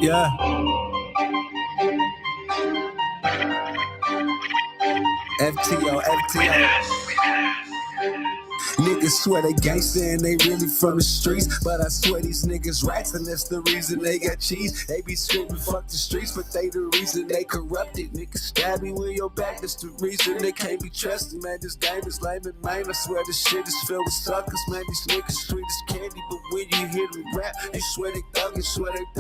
Yeah. FTO. Niggas swear they gangsta and they really from the streets, but I swear these niggas rats and that's the reason they got cheese. They be screaming fuck the streets, but they the reason they corrupted. Niggas stab me with your back, that's the reason they can't be trusted. Man, this game is lame and man, I swear this shit is filled with suckers. Man, these niggas sweet as candy, but when you hear them rap, you swear they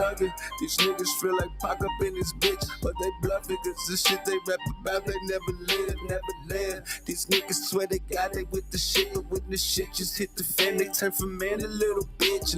thuggin'. These niggas feel like Pac up in this bitch, but they bluffing cause the shit they rap about they never live. These niggas swear they got it with the shit, but when the shit just hit the fan, they turn from man to little bitch.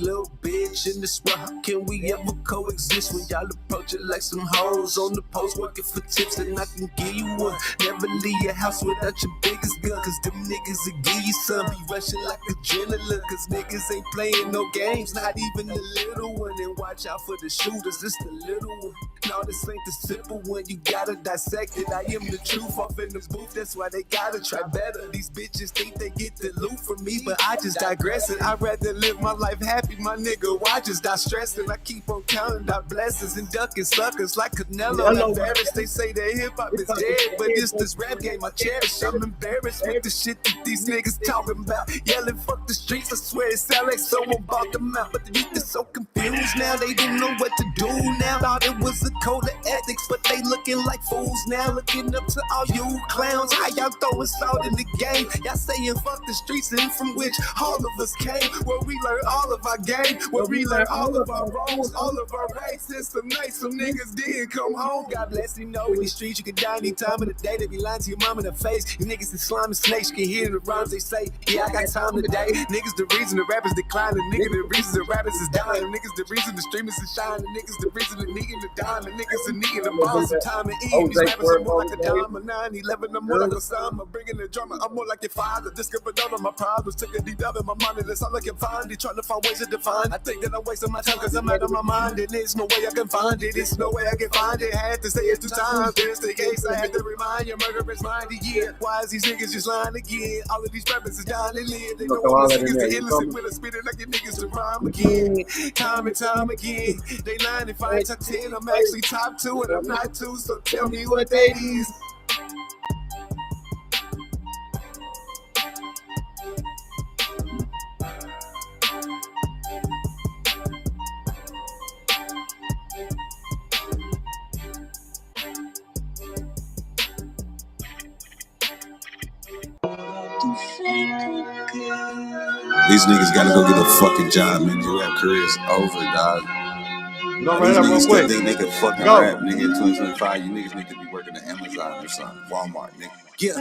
In this world, how can we ever coexist when y'all approach it like some hoes on the post working for tips and I can give you one. Never leave your house without your biggest gun, cause them niggas will give you some. Be rushing like adrenaline, cause niggas ain't playing no games, not even the little one. And watch out for the shooters, it's the little one. No, this ain't the simple one, you gotta dissect it. I am the truth off in the booth, that's why they gotta try better. These bitches think they get the loot from me, but I just digress it. I'd rather live my life happy, my nigga. Why just die stressing? I keep on counting out blessings and ducking suckers like Canelo and embarrassed. They say that hip hop is dead, but it's this rap game I cherish. I'm embarrassed with the shit that these niggas talking about. Yelling fuck the streets, I swear it sound like someone bought them out. But the youth is so confused now, they don't know what to do now. Thought it was a code of ethics, but they looking like fools now. Looking up to all you clowns, how y'all throwing salt in the game? Y'all saying fuck the streets and from which all of us came, where we learn all of our game, where we learn all of our wrongs, all of our rights. Since the night some niggas didn't come home. God bless you, know in these streets you can die any time of the day. They be lying to your mom in the face. You niggas is slime and snakes, you can hear the rhymes they say. Yeah, I got time today. Niggas the reason the rappers decline, the nigga the reason the rappers is dying. Niggas the reason the streamers is shining. Niggas the reason the needing the dime. And niggas the needing the bomb some time and eat. These rappers are more like a dime, a 9-11. I'm more like a son. I'm bringing the drama. I'm more like your father. Discovered all of my problems. Took a deep dive in my mind and that's all I can find. They trying to find ways to define. I think that I'm wasting my time cause I'm out of my mind. And there's no way I can find it. There's no way I can find it. Had to say it 2 times. Just in case I had to remind you, murder is minded. Yeah, why is these niggas just lying again? All of these rappers is dying to live. They know all these niggas are innocent when I spit it like your niggas to rhyme again. Time and time again. They lying if I ain't top 10. I'm actually top 2 and I'm not 2. So tell me what that is. These niggas gotta go get a fucking job, man. Your rap career is over, dog. These niggas still think they can fucking rap, nigga. In 2025, you niggas need to be working at Amazon or something, Walmart, nigga. Yeah,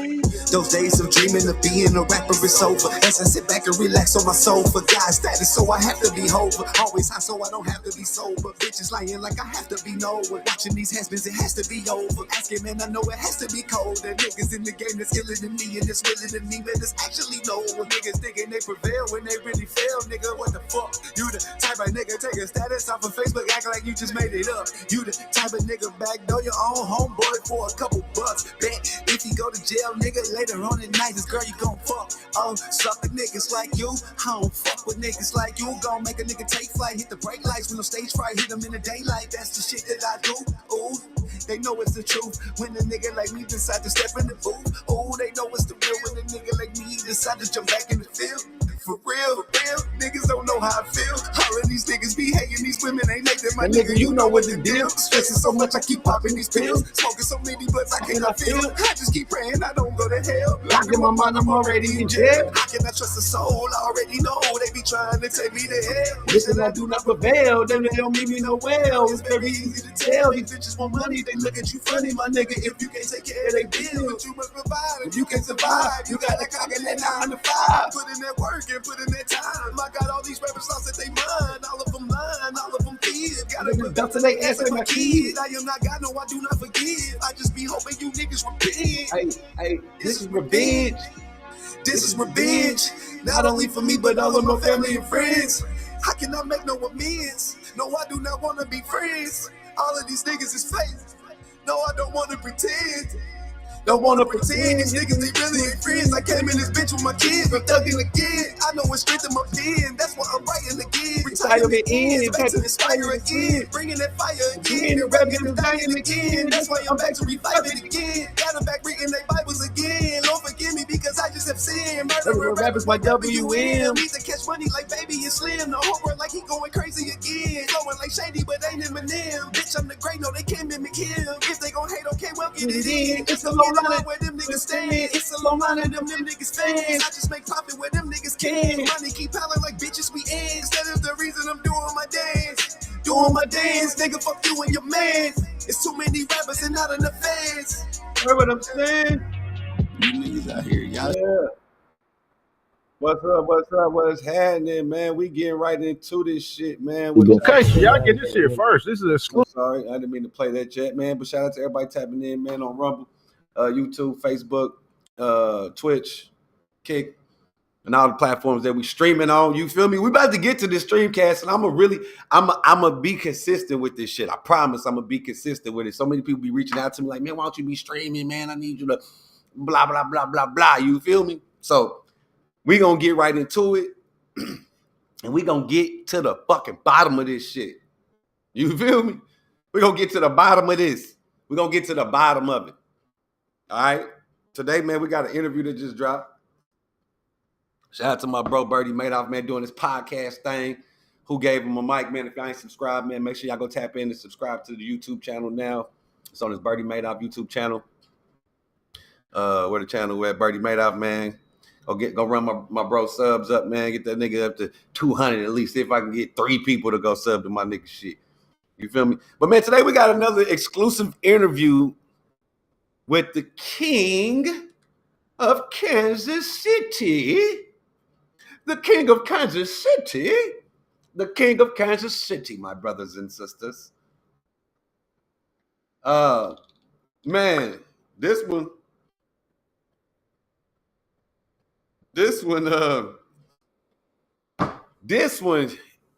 those days of dreaming of being a rapper is over. As I sit back and relax on my sofa, God's status, so I have to be over. Always high, so I don't have to be sober. Bitches lying like I have to be nowhere. Watching these has-beens, it has to be over. Asking, man, I know it has to be cold. And niggas in the game that's killing than me and that's willing than me, man, there's actually no one. Niggas thinking they prevail when they really fail, nigga. What the fuck? You the type of nigga take a status off of Facebook, act like you just made it up. You the type of nigga backdoor your own homeboy for a couple bucks. Bet if you go to jail, nigga, later on at night, this girl you gon' fuck. Oh, suck with niggas like you. I don't fuck with niggas like you. Gon' make a nigga take flight, hit the brake lights when no stage fright, hit them in the daylight. That's the shit that I do. Ooh, they know it's the truth. When a nigga like me decide to step in the booth. Ooh, they know it's the real. When a nigga like me decide to jump back in the field. For real, niggas don't know how I feel. All of these niggas be hating, these women ain't nothing. My nigga, you know what the deal. Stressing so much, I keep popping these pills. Smoking so many blunts, I cannot feel. I just keep praying, I don't go to hell. Locked in my mind, I'm already in jail. How can I trust a soul? I already know they be trying to take me to hell. Wishing I do not prevail, then they don't mean me no well. It's very easy to tell. These bitches want money, they look at you funny, my nigga. If you can't take care of their bills, you must provide. If you can't survive, you gotta calculate 9 to 5. Put in that work and put in that time. I got all these rappers lost at they mind. All of them lying, all of them kids. Gotta put down to they ass like my kid. I am not God, no, I do not forgive. I just be hoping you niggas repent. Hey, this is revenge. This is revenge. Not only for me, but all of my family and friends. How can I make no amends? No, I do not want to be friends. All of these niggas is fake. No, I don't want to pretend. Don't wanna pretend these niggas, they really ain't friends. I came in this bitch with my kids, I'm thugging again. I know it's strength in my pen, that's why I'm writing again. Retirement ends, back to inspire again. Bringing that fire again, and rapping and dying again. That's why I'm back to revive it again. Got them back reading their Bibles again. Lord forgive me because I just have sinned. Murdering rappers like WM. Need to catch money like Baby and Slim. The whole world like he going crazy again. Going like Shady, but ain't Eminem. Bitch, I'm the great, no, they can't mimic him. If they gon' hate, okay, well, get it in. It's a low line where them niggas stand. It's a low line and them niggas fans. I just make profit where them niggas can. Money keep piling like bitches, we end. Instead of the reason I'm doing my dance. Doing my dance, nigga, fuck you and your man. It's too many rappers and not enough fans. Heard what I'm saying? You niggas out here, y'all. Yeah. What's up? What's happening, man? We getting right into this shit, man. Okay, y'all get this shit first. This is exclusive. Sorry, I didn't mean to play that jet, man. But shout out to everybody tapping in, man, on Rumble, YouTube, Facebook, Twitch, Kick, and all the platforms that we streaming on. You feel me? We about to get to this streamcast, and I'm a be consistent with this shit. I promise I'm gonna be consistent with it. So many people be reaching out to me like, man, why don't you be streaming, man? I need you to blah, blah, blah, blah, blah. You feel me? So we gonna get right into it, and we gonna get to the fucking bottom of this shit. You feel me? We gonna get to the bottom of this. We gonna get to the bottom of it. All right? Today, man, we got an interview that just dropped. Shout out to my bro, Birdie Madoff, man, doing this podcast thing. Who gave him a mic, man? If y'all ain't subscribed, man, make sure y'all go tap in and subscribe to the YouTube channel now. It's on his Birdie Madoff YouTube channel. Where the channel at? Birdie Madoff, man. Go run my bro subs up, man. Get that nigga up to 200 at least. See if I can get 3 people to go sub to my nigga shit. You feel me? But man, today we got another exclusive interview with the king of Kansas City. The king of Kansas City. The king of Kansas City, my brothers and sisters. Man, this one,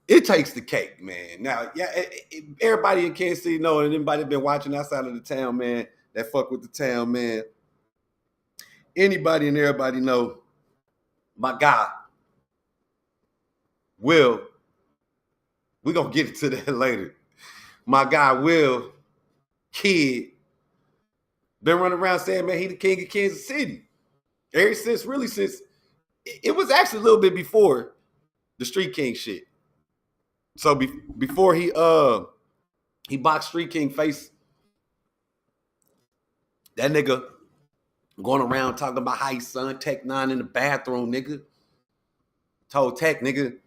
it takes the cake, man. Now, yeah, everybody in Kansas City know, and anybody been watching outside of the town, man, that fuck with the town, man. Anybody and everybody know my guy, Wil. We're going to get into that later. My guy, Wil Kid, been running around saying, man, he the king of Kansas City. Ever since, it was actually a little bit before the Street King shit. So before he boxed Street King face, that nigga going around talking about how his son Tech 9 in the bathroom, nigga. Told Tech, nigga,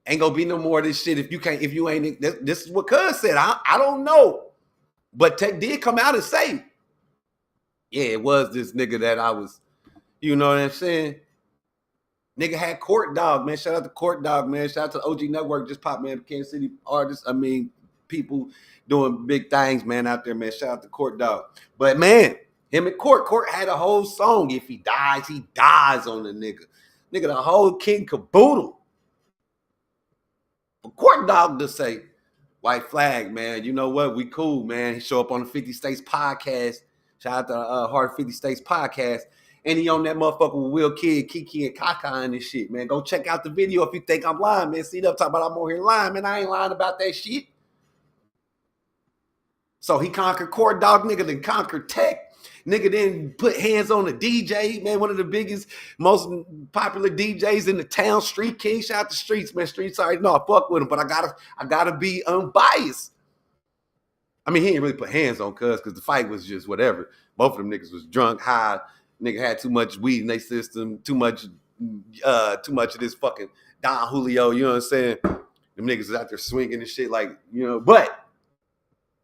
ain't gonna be no more of this shit if you ain't. This is what Cuz said. I don't know. But Tech did come out and say, yeah, it was this nigga that I was, you know what I'm saying? Nigga had Court Dog, man. Shout out to Court Dog, man. Shout out to OG Network. Just popped, man. Kansas City artists. I mean, people doing big things, man, out there, man. Shout out to Court Dog. But, man, him and Court had a whole song. If he dies on the nigga. Nigga, the whole king caboodle. But Court Dog to say, white flag, man. You know what? We cool, man. He show up on the 50 States podcast. Shout out to Hard 50 States podcast. And he on that motherfucker with Wil Kid, Kiki, and Kaka and this shit, man. Go check out the video if you think I'm lying, man. See, up talking about I'm on here lying, man. I ain't lying about that shit. So he conquered Court Dog, nigga, then conquered Tech. Nigga then put hands on the DJ, man. One of the biggest, most popular DJs in the town, Street King. Shout out to Streets, man. Streets already know I fuck with him, but I gotta be unbiased. I mean, he didn't really put hands on Cuz because the fight was just whatever. Both of them niggas was drunk, high. Nigga had too much weed in their system, too much of this fucking Don Julio, you know what I'm saying? Them niggas is out there swinging and shit like, you know, but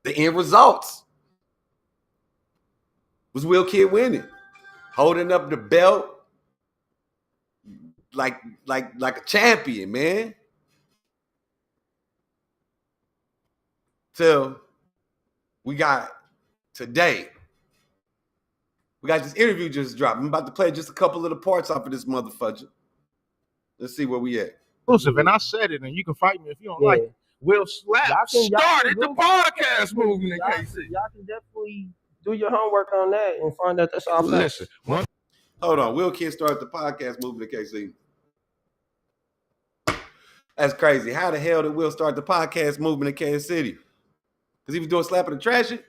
the end results was Wil Kid winning, holding up the belt like a champion, man. Till we got today. We got this interview just dropped. I'm about to play just a couple of the parts off of this motherfucker. Let's see where we at. Exclusive, and I said it, and you can fight me if you don't like it. Will Slap started the podcast movement in KC. Y'all can definitely do your homework on that and find out that's all facts. Listen, hold on. Wil Kid started the podcast movement in KC. That's crazy. How the hell did Will start the podcast movement in Kansas City? Because he was doing slapping the trash shit?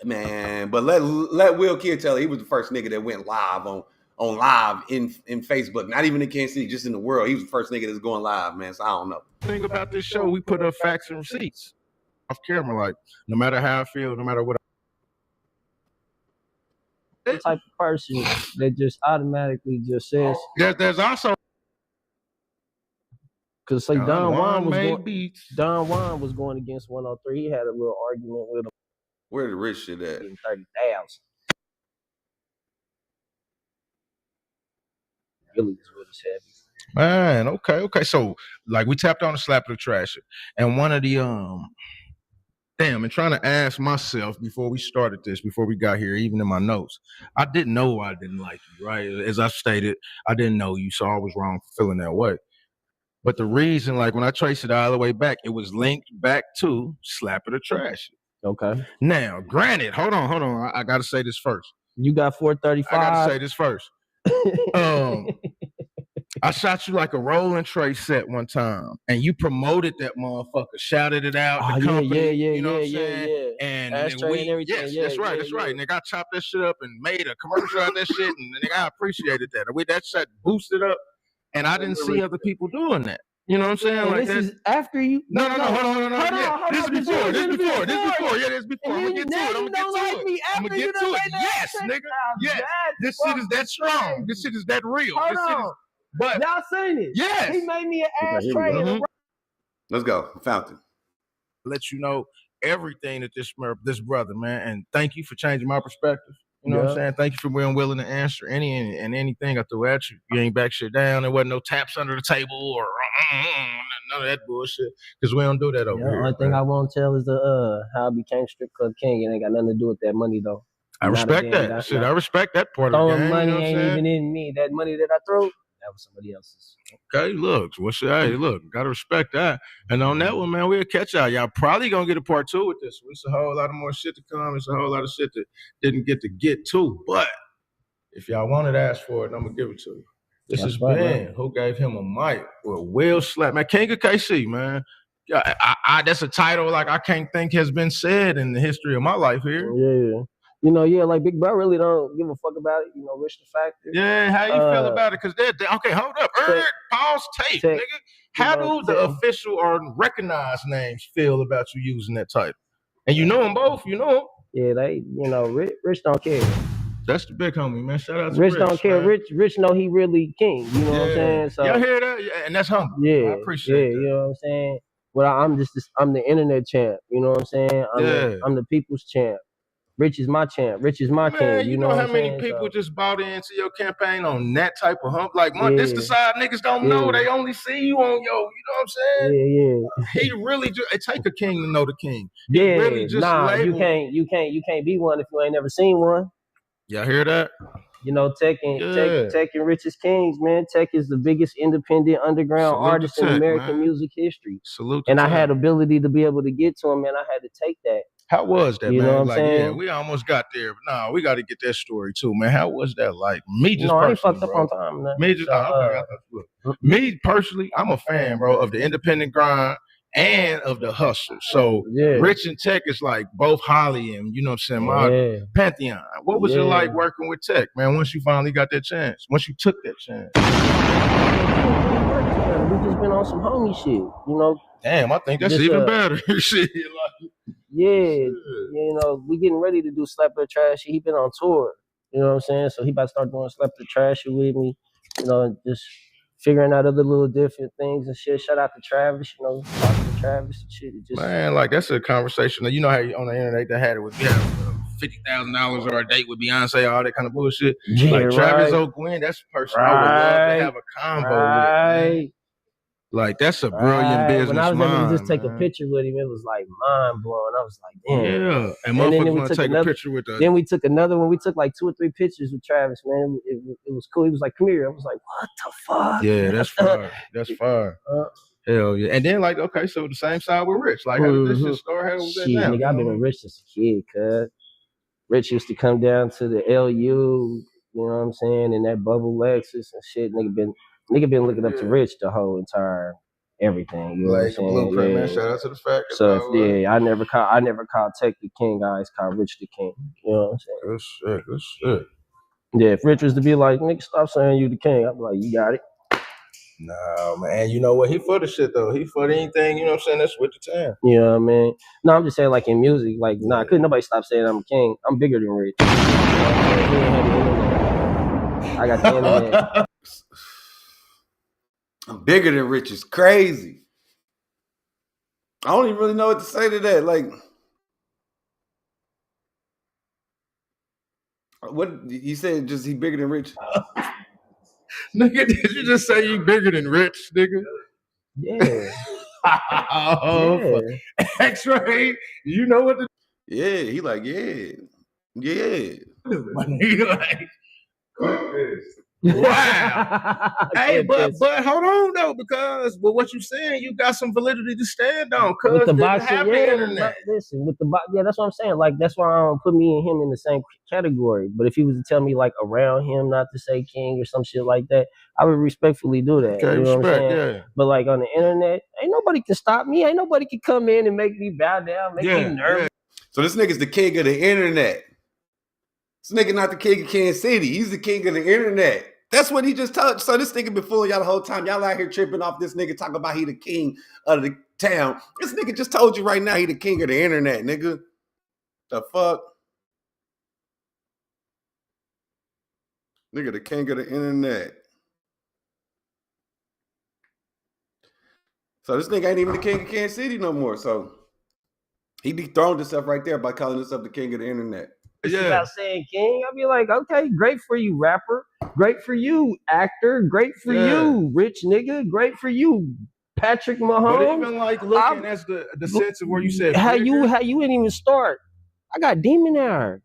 Man, but let Wil Kid tell it. He was the first nigga that went live on live in Facebook. Not even in Kansas City, just in the world. He was the first nigga that's going live, man. So I don't know. Thing about this show, we put up facts and receipts off camera. Like, no matter how I feel, no matter what. The type of person that just automatically just says. There's also. Because like Don Juan was going against 103. He had a little argument with him. Where the rich shit at? 30,000. Really is what it's heavy. Man, okay. So like we tapped on the slap of the trash, and one of the and trying to ask myself before we started this, before we got here, even in my notes, I didn't know I didn't like you, right? As I stated, I didn't know you, so I was wrong for feeling that way. But the reason, like when I traced it all the way back, it was linked back to slap of the trash. Okay. Now, granted, hold on. I gotta say this first. You got 435. I gotta say this first. I shot you like a rolling tray set one time, and you promoted that motherfucker, shouted it out. The company, you know what I'm saying? And ashtray and everything. Yes, that's right. Nigga, I chopped that shit up and made a commercial out of that shit, and nigga, I appreciated that. With that shit boosted up, and I didn't see other people doing that. You know what I'm saying? And like this is after you. No. Hold on. This is before. Yeah, this is before. I'm gonna get to it. I'm gonna get to it. Yes, nigga. Yes. This shit is that strong. This shit is that real. Hold on. But y'all seen it? Yes. He made me an ashtray. Let's go. Fountain. Let you know everything that this brother, man, and thank you for changing my perspective. You know what I'm saying? Thank you for being willing to answer anything I threw at you. You ain't back shit down. There wasn't no taps under the table or none of that bullshit. Because we don't do that over here. The only thing I won't tell is how I became strip club king. It ain't got nothing to do with that money though. I respect that. Shit, I respect that part of the game. Money you know ain't even in me. That money that I threw, that was somebody else's. Okay, look, gotta respect that. And on that one, man, we'll catch y'all probably gonna get a part 2 with this one. It's a whole lot of more shit to come. It's a whole lot of shit that didn't get to. But if y'all wanted to ask for it, I'm gonna give it to you. This is Ben, who gave him a mic with Will Slap. Man, King of KC, man. Yeah, that's a title like I can't think has been said in the history of my life here. Yeah. Like Big Bro really don't give a fuck about it. Rich the Factor. Yeah, how you feel about it? Because okay, hold up. Pause tape, nigga. How do the official or recognized names feel about you using that title? And you know them both, them. Yeah, they, Rich don't care. That's the big homie, man. Shout out to Rich. Don't care. Man. Rich know he really king. You know what I'm saying? So y'all hear that? Yeah, and that's humble. Yeah, I appreciate that. You know what I'm saying? Well, I'm the internet champ. You know what I'm saying? I'm the people's champ. Rich is my champ. Rich is my king. You know how many people just bought into your campaign on that type of hump? Like, this the side niggas don't know. They only see you on you know what I'm saying? Yeah. He really just, it take a king to know the king. He really just you can't be one if you ain't never seen one. Y'all hear that? Tech and Rich is kings, man. Tech is the biggest independent underground artist in American music history. Salute. And I had ability to be able to get to him, and I had to take that. How was that, man? You know what I'm saying? Yeah, we almost got there, but no, we got to get that story too, man. How was that like? I ain't fucked up on time, man. Me personally, I'm a fan, bro, of the independent grind and of the hustle. So Rich and Tech is like both Holly and my pantheon. What was it like working with Tech, man? Once you finally got that chance, once you took that chance. We just been on some homie shit, Damn, I think that's even better. Shit, we getting ready to do Slap the Trash. He been on tour, you know what I'm saying? So he about to start doing Slap the Trash with me, just figuring out other little different things and shit. Shout out to Travis, talking to Travis and shit. Man, like that's a conversation. You know how on the internet they had it with $50,000 or a date with Beyonce, all that kind of bullshit. Like Travis O'Gwen, that's the person I would love to have a convo with. Man. Like that's a brilliant business. When I was able to just take a picture with him, it was like mind blowing. I was like, damn. Yeah, and motherfuckers want to take a picture with us. Then we took another one. We took like 2 or 3 pictures with Travis, man. It was cool. He was like, come here. I was like, what the fuck? Yeah, that's fire. That's fire. Hell yeah. And then like, okay, so the same side with Rich. Like, how did this shit start? How was that now? Nigga, I've been with Rich since a kid, cuz. Rich used to come down to the LU, you know what I'm saying, and that bubble Lexus and shit. Nigga been looking up to Rich the whole entire everything. You know what I'm saying? Blueprint, man. Shout out to the fact. So I never called Tech the King. I always called Rich the King. You know what I'm saying? Good shit. Yeah, if Rich was to be like, nigga, stop saying you the king, I'd be like, you got it. No, man. You know what? He for the shit though. He for anything, you know what I'm saying? That's with the time. You know what I mean? No, I'm just saying like in music, like couldn't nobody stop saying I'm a king. I'm bigger than Rich. I got the internet. I'm bigger than Rich is crazy. I don't even really know what to say to that. Like, what you said? Just he bigger than Rich? Nigga, did you just say you bigger than Rich, nigga? Yeah. Oh, yeah. X-Ray. You know what the Yeah, he like, yeah. Like, wow. Hey, but hold on though, because what you saying, you got some validity to stand on. With the box, listen, with the box, that's what I'm saying. Like that's why I don't put me and him in the same category. But if he was to tell me like around him not to say king or some shit like that, I would respectfully do that. Okay, you know what I'm saying? Yeah. But like on the internet, ain't nobody can stop me. Ain't nobody can come in and make me bow down, make me nervous. Yeah. So this nigga's the king of the internet. This nigga not the king of Kansas City. He's the king of the internet. That's what he just told. So this nigga been fooling y'all the whole time. Y'all out here tripping off this nigga talking about he the king of the town. This nigga just told you right now he the king of the internet, nigga. The fuck? Nigga the king of the internet. So this nigga ain't even the king of Kansas City no more. So he dethroned himself right there by calling himself the king of the internet. About saying king, I'll be like, okay, great for you, rapper. Great for you, actor. Great for you, rich nigga. Great for you, Patrick Mahomes. But even like looking at the sense of where you said how you didn't even start. I got demon hour.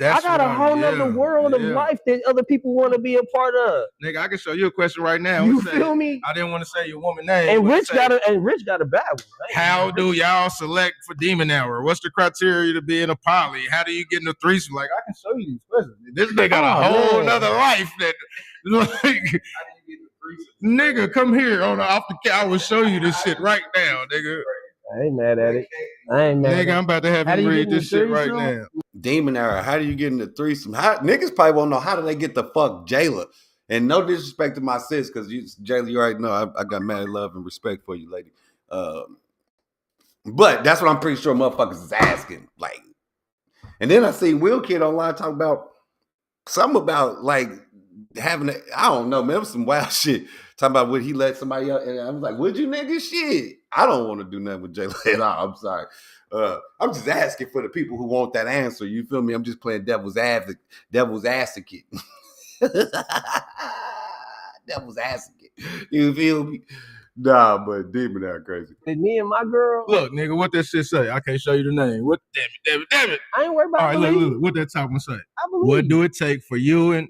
I got a whole nother world of life that other people want to be a part of. Nigga, I can show you a question right now. You feel me? I didn't want to say your woman name. And Rich got a bad one. Right? How do y'all select for demon hour? What's the criteria to be in a poly? How do you get in a threesome? Like, I can show you these questions. This nigga got a whole nother life that, like, nigga, come here off the I will show you this shit right now, nigga. I ain't mad at it. Nigga, I'm about to have you read this shit right now. Demon hour. How do you get in the threesome? Niggas probably won't know how do they get the fuck Jayla. And no disrespect to my sis, because Jayla, you already know I got mad love and respect for you, lady. But that's what I'm pretty sure motherfuckers is asking. Like, and then I see Wil Kid online talk about something about like having I don't know, man, it was some wild shit. Talking about would he let somebody else, and I was like, would you nigga? Shit. I don't want to do nothing with Jayla at all. I'm sorry. I'm just asking for the people who want that answer. You feel me? I'm just playing devil's advocate. Devil's advocate. You feel me? Nah, but demon that crazy. Me and my girl. Look, nigga, what that shit say? I can't show you the name. What? Damn it. I ain't worried about. All right, look. What that top one say? I believe. What do it take for you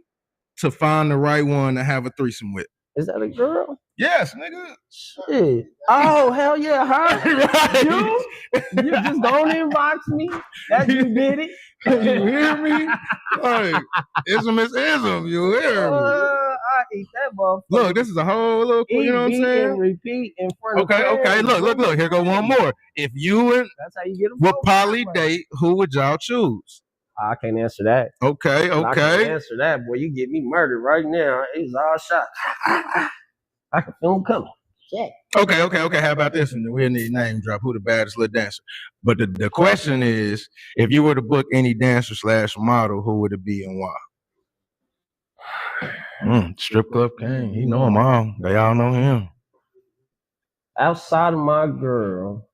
to find the right one to have a threesome with? Is that a girl? Yes, nigga. Shit. Oh, hell yeah, her. Right. You just don't inbox me. That you did it. You hear me? Like, ism is ism. You hear me? I eat that motherfucker. Look, this is a whole little, you know what I'm saying? And repeat in front of Okay. Look. Here go one more. If you and that's how you get would poly date, who would y'all choose? I can't answer that. Okay. I can't answer that, boy. You get me murdered right now. It's all shot. I can feel them coming. Shit. Okay. How about this? And we'll need name drop. Who the baddest little dancer? But the question is, if you were to book any dancer / model, who would it be and why? Strip club king. He know them all. They all know him. Outside of my girl,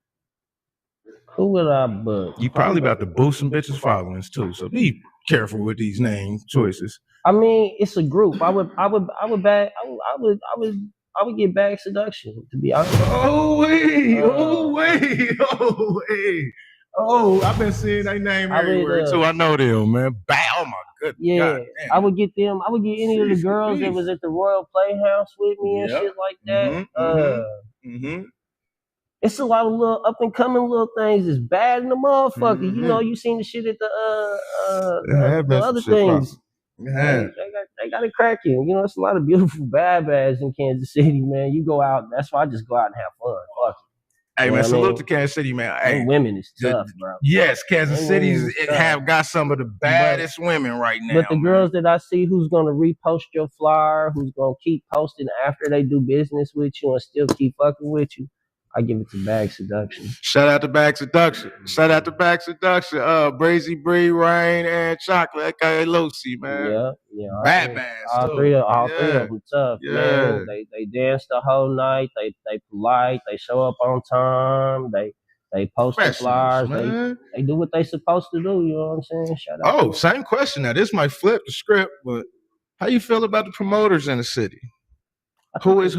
who would I book? You probably about to boost some bitches' followings too. So be careful with these name choices. I mean, it's a group. I would get bag seduction, to be honest. Oh, I've been seeing that name everywhere too. I know them, man. Oh my goodness. Yeah, I would get them. I would get any of the girls that was at the Royal Playhouse with me and shit like that. it's a lot of little up and coming little things. It's bad in the motherfucker. You know, you seen the shit at the other things. They got it cracking. You know, it's a lot of beautiful bad bads in Kansas City, man. You go out. That's why I just go out and have fun. Fuck it. Hey, man, salute to Kansas City, man. Hey, women is tough, bro. Yes, Kansas City's have got some of the baddest women right now. But the girls that I see who's gonna repost your flyer, who's gonna keep posting after they do business with you and still keep fucking with you, I give it to Bag Seduction. Shout out to Bag Seduction. Shout out to Bag Seduction. Breezy Bree, Rain, and Chocolate. Okay, Lucy, man. Yeah. Bad bands. All three of them tough. Yeah. Man. They dance the whole night. They polite. They show up on time. They post the flyers. They do what they supposed to do. You know what I'm saying? Shout out. Oh, same question. Now this might flip the script, but how you feel about the promoters in the city? Who is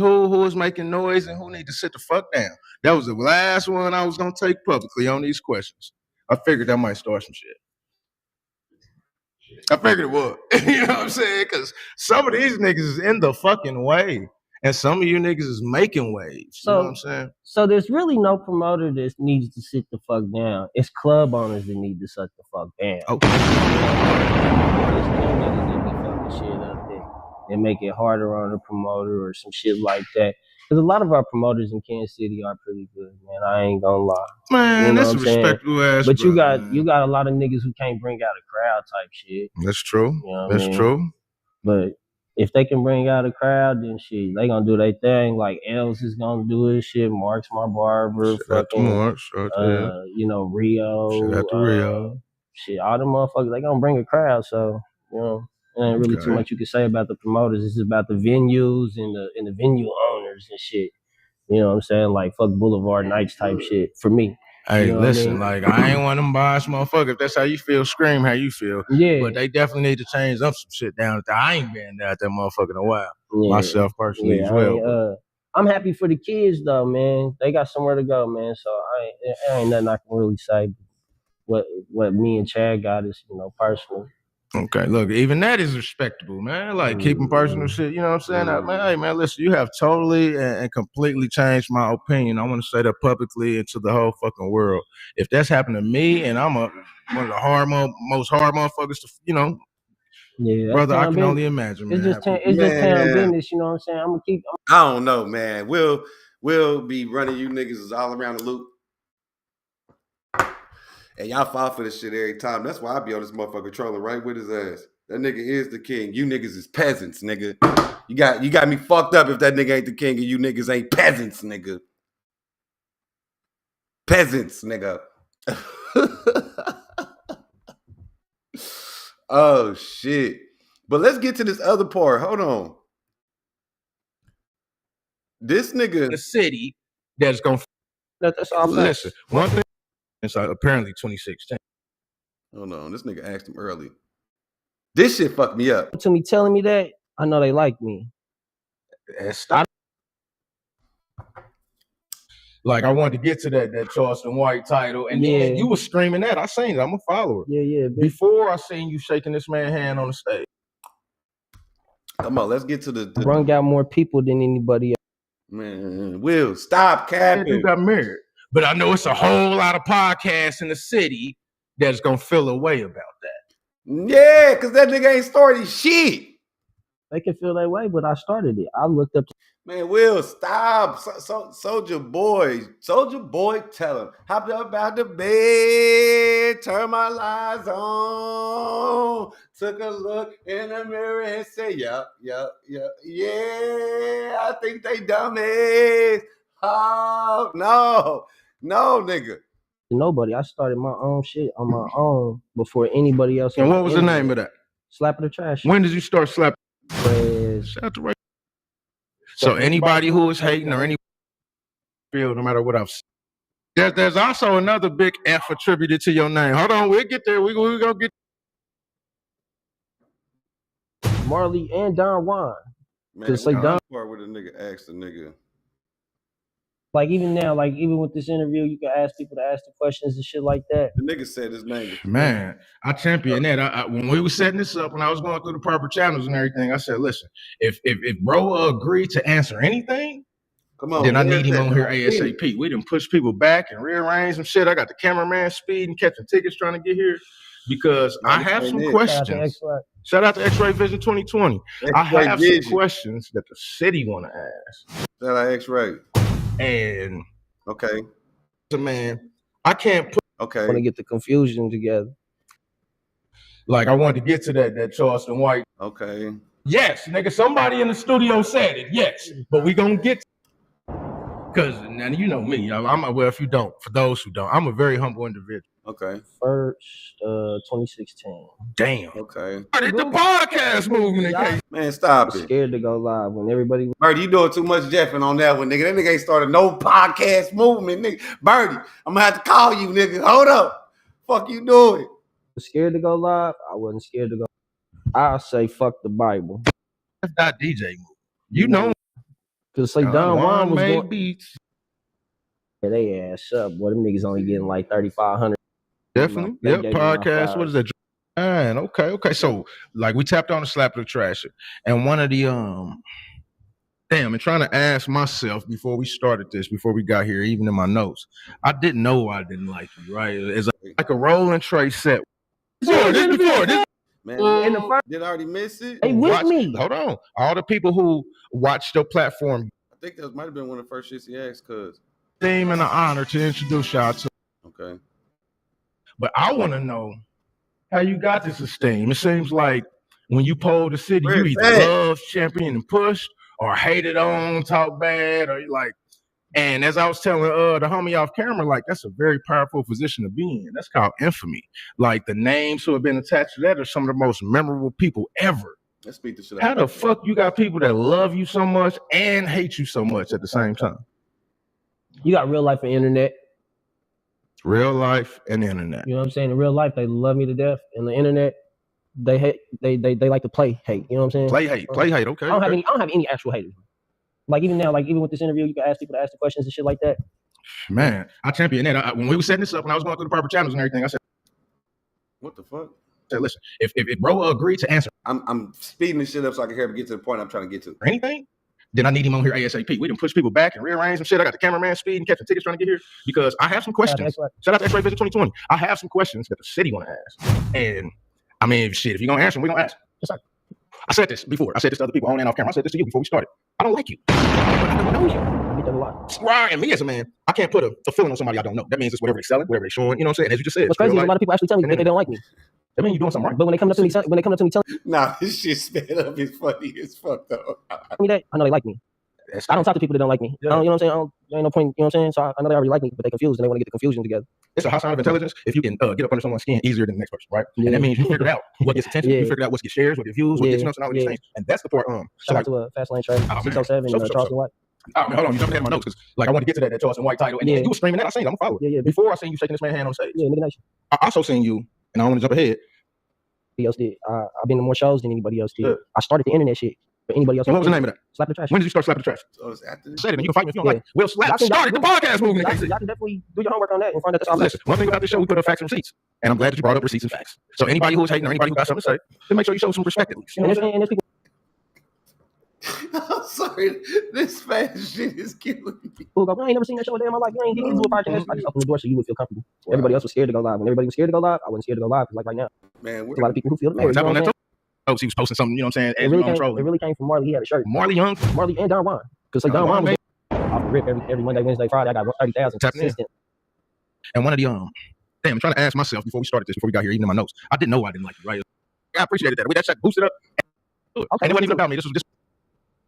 making noise and who need to sit the fuck down? That was the last one I was gonna take publicly on these questions. I figured that might start some shit. I figured it would. You know what I'm saying? Because some of these niggas is in the fucking way. And some of you niggas is making waves. You know what I'm saying? So there's really no promoter that needs to sit the fuck down. It's club owners that need to sit the fuck down. Okay. And make it harder on the promoter or some shit like that. Because a lot of our promoters in Kansas City are pretty good, man. I ain't gonna lie. Man, you know that's a respectable ass. But you got a lot of niggas who can't bring out a crowd type shit. That's true. You know that's true. But if they can bring out a crowd, then shit, they gonna do their thing. Like Els is gonna do his shit. Mark's my barber. Fucking Marks. You know, Rio. Shout out to Rio. Shit, all them motherfuckers, they gonna bring a crowd. So, you know. There ain't really too much you can say about the promoters. This is about the venues and the venue owners and shit. You know what I'm saying? Like fuck Boulevard Nights type shit for me. Hey, you know listen, I mean? Like I ain't one of them biased motherfuckers. If that's how you feel, scream how you feel. Yeah. But they definitely need to change up some shit down there. I ain't been out that motherfucker in a while. Myself personally as well. I'm happy for the kids though, man. They got somewhere to go, man. So I ain't nothing I can really say. What me and Chad got is, you know, personal. Okay, look, even that is respectable, man. Like keeping personal shit, you know what I'm saying? Man, hey, man, listen, you have totally and completely changed my opinion. I want to say that publicly and to the whole fucking world. If that's happened to me, and I'm one of the most hard motherfuckers to, you know, brother, I can only imagine. It's just town business, you know what I'm saying? I'm gonna keep. I don't know, man. We'll be running you niggas all around the loop. And y'all fall for this shit every time. That's why I be on this motherfucker trolling right with his ass. That nigga is the king. You niggas is peasants, nigga. You got me fucked up if that nigga ain't the king and you niggas ain't peasants, nigga. Peasants, nigga. Oh, shit. But let's get to this other part. Hold on. This nigga. The city that's going to. That's all. Listen, one thing. It's like apparently 2016. Hold on, this nigga asked him early. This shit fucked me up. To me telling me that, I know they like me. Like I wanted to get to that Charleston White title, and then you was screaming that. I seen it. I'm a follower. Yeah. Before I seen you shaking this man's hand on the stage. Come on, let's get to the brung out more people than anybody else. Man, Will, stop capping. You got married. But I know it's a whole lot of podcasts in the city that's gonna feel a way about that. Yeah, because that nigga ain't started shit. They can feel that way, but I started it. I looked up. Man, Will, stop. Soldier boy, tell him. Hopped up out the bed, turn my lights on, took a look in the mirror and said, yeah, I think they dummies. Oh, no, nigga. Nobody. I started my own shit on my own before anybody else. And what was the name of that? Slap of the Trash. When did you start slapping? Shout out to Ray. So anybody who is hating or any feel, no matter what I've seen. There's also another big F attributed to your name. Hold on, we'll get there. We're gonna get Marley and Don Juan. Man, it's like Don part where the nigga asked the nigga. Like even now, like even with this interview, you can ask people to ask the questions and shit like that. The nigga said his name. Man, I champion that. When we were setting this up, when I was going through the proper channels and everything, I said, listen, if bro agreed to answer anything, Come on. Then I need him where's on that? here ASAP. We done push people back and rearrange some shit. I got the cameraman speeding, catching tickets trying to get here because Man, I this have ain't some it. questions. Shout out to X-Ray Vision 2020. I X-ray have vision. some questions that the city want to ask. Shout out X-ray. And Okay. man, I can't put Okay. Want to get the confusion together. like I wanted to get to that Charleston White. Okay. Yes, nigga, somebody in the studio said it. Yes, but we gonna get because now you know me. Well, if you don't, for those who don't, I'm a very humble individual. Okay. First, 2016. Damn. Okay. The podcast movement. Man, stop I'm it. scared to go live when everybody. Birdie, you doing too much jeffing on that one, nigga. That nigga ain't started no podcast movement, nigga. Birdie, I'm gonna have to call you, nigga. Hold up. Fuck you doing? Was scared to go live. I wasn't scared to go. I'll say fuck the Bible. That's not DJ move. You know, Cause like Don Juan was made going. beats. Yeah, they ass up. Boy, them niggas only getting like 3,500. Definitely. They Yep. gave me my Podcast. flowers. What is that? Man, okay. So like we tapped on the slap of the trash, and one of the and trying to ask myself before we started this, before we got here, even in my notes, I didn't know I didn't like you, right? It's like a rolling tray set. This Man, in the first, did I already miss it? they with me. Hold on. All the people who watched your platform, I think that might have been one of the first shits he asked, cuz. theme and an honor to introduce y'all to. Okay. But I want to know how you got this esteem. It seems like when you poll the city, you either love, champion, and push, or hated on, talk bad, or like. And as I was telling the homie off camera, like that's a very powerful position to be in. That's called infamy. Like the names who have been attached to that are some of the most memorable people ever. Let's speak the shit. How the fuck you got people that love you so much and hate you so much at the same time? You got real life and internet. Real life and internet. You know what I'm saying? In real life, they love me to death. In the internet, they hate. They like to play hate. You know what I'm saying? Play hate. Okay. I don't have any actual haters. Like even now, like even with this interview, you can ask people to ask the questions and shit like that. Man, I champion that. When we were setting this up, when I was going through the proper channels and everything, I said, "What the fuck?" I said, listen, if bro agreed to answer, I'm speeding this shit up so I can hear him get to the point I'm trying to get to. Or anything, then I need him on here ASAP. We done push people back and rearrange some shit. I got the cameraman speeding, catching tickets trying to get here because I have some questions. Shout out to X-Ray Vision 2020. I have some questions that the city want to ask, and I mean, shit, if you're gonna answer them, we gonna ask. I said this before. I said this to other people on and off camera. I said this to you before we started. I don't like you. I don't know you. Right, and me as a man, I can't put a feeling on somebody I don't know. That means it's whatever they're selling, whatever they're showing. You know what I'm saying? As you just said. What's crazy is a lot of people actually tell me that they don't like me. That means you're doing something right. But when they come up to me, telling nah, this shit sped up is funny as fuck though. me that, I know they like me. I don't talk to people that don't like me. Yeah. You know what I'm saying? There ain't no point. You know what I'm saying? So I know they already like me, but they confused and they want to get the confusion together. It's a high sign of intelligence if you can get up under someone's skin easier than the next person, right? Yeah. And that means you figured out what gets attention, you figured out what gets shares, what gets views, what gets notes, and all these things. And that's the part. Shout out to Fast Lane Trade 607 Charleston White. Oh, man, hold on, you jumped ahead of my notes because like I want to get to that Charleston White title, and you were screaming that. I seen it. I'm following. Yeah. Before I seen you shaking this man's hand on stage. Yeah, nigga nation. I also seen you, and I don't want to jump ahead. Anybody else did. I've been to more shows than anybody else did. I started the internet shit. But anybody else? And what was the name of that? Slap the Trash. When did you start Slap the Trash? Oh, it's after this. Say it, and you can fight me if you don't like it. Will Slap started the podcast movement. Y'all can definitely do your homework on that and find out. Listen, one thing about this show, we put up facts and receipts. And I'm glad that you brought up receipts and facts. So anybody who's hating or anybody who got something to say, then make sure you show some respect at least. And there's people. I'm sorry, this fast shit is killing me. I ain't never seen that show a day in my life. You ain't getting into a podcast. I just opened the door so you would feel comfortable. Wow. Everybody else was scared to go live. When everybody was scared to go live, I wasn't scared to go live. Like right now, man, there's a lot of people who feel the marriage. Oh, he was posting something, you know what I'm saying? It really came from Marley. He had a shirt. Marley Young? Marley and Don Juan. Because like Don Juan was off the rip every Monday, Wednesday, Friday. I got 30,000 consistent. And one of the damn, I'm trying to ask myself before we started this, before we got here, even in my notes. I didn't know I didn't like you, right? I appreciated that. That shit boosted up. Okay, and it wasn't even about me. This was just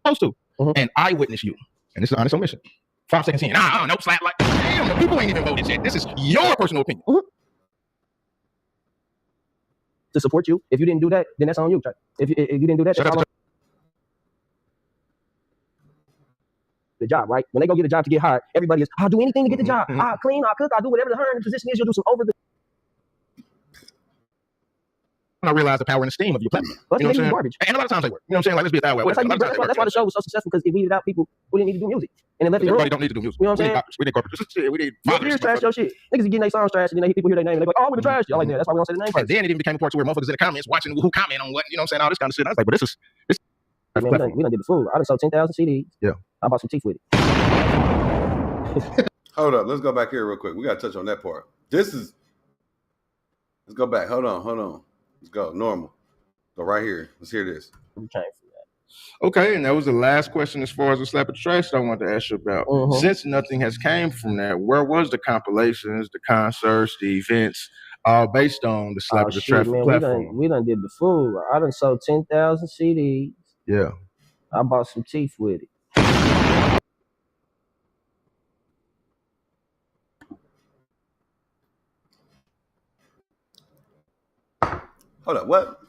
supposed to. Mm-hmm. And I witnessed you. And this is an honest omission. 5 seconds in. I don't know, slap like, damn, the people ain't even voted yet. This is your personal opinion. Mm-hmm. To support you. If you didn't do that, then that's on you. If you didn't do that, that's all on the job, right? When they go get a job to get hired, everybody is, I'll do anything to get the job. I'll clean, I'll cook, I'll do whatever the hiring position is. You'll do some over the. I realized the power and esteem of your platform. Well, you know what I'm saying? Garbage. And a lot of times they work. You know what I'm saying? Like, let's be a that way. Well, that's why the show was so successful, because it weeded out people who didn't need to do music. And it left everybody don't need to do music. You know what I'm saying? We need corporate. We need fathers. Trash your shit. Niggas are getting their songs trash, and then people hear their name and they're like, oh, we're the trash. Y'all like that. That's why we don't say the name first. And then it even became a part where motherfuckers in the comments watching who comment on what, you know what I'm saying? All this kind of shit. I was like, but this is. Man, we done did the food. I done sold 10,000 CDs. Yeah. I bought some teeth with it. Hold up. Let's go back here real quick. We got to touch on that part. Let's go back. Hold on. Let's go. Normal. Go right here. Let's hear this. Okay, and that was the last question as far as the slap of trash that I wanted to ask you about. Since nothing has came from that, where was the compilations, the concerts, the events, all based on the slap of the trash platform? We done did the fool. I done sold 10,000 CDs. Yeah. I bought some teeth with it. Hold up, what?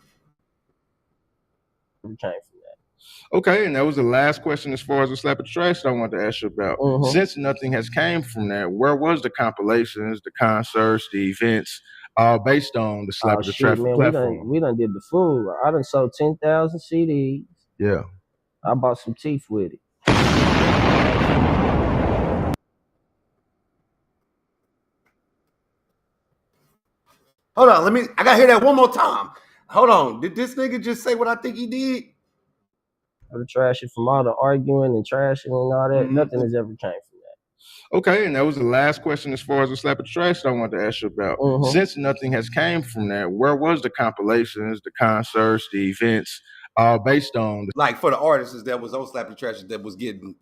We came from that. Okay, and that was the last question as far as the slap of trash that I wanted to ask you about. Since nothing has came from that, where was the compilations, the concerts, the events, all based on the slap of the trash platform? We done did the fool. I done sold 10,000 CDs. Yeah. I bought some teeth with it. Hold on, I gotta hear that one more time. Hold on, did this nigga just say what I think he did? The trash it from all the arguing and trashing and all that. Nothing has ever came from that. Okay, and that was the last question as far as the slap of trash that I wanted to ask you about. Since nothing has came from that, where was the compilations, the concerts, the events, all based on like for the artists that was on Slap the Trash that was getting,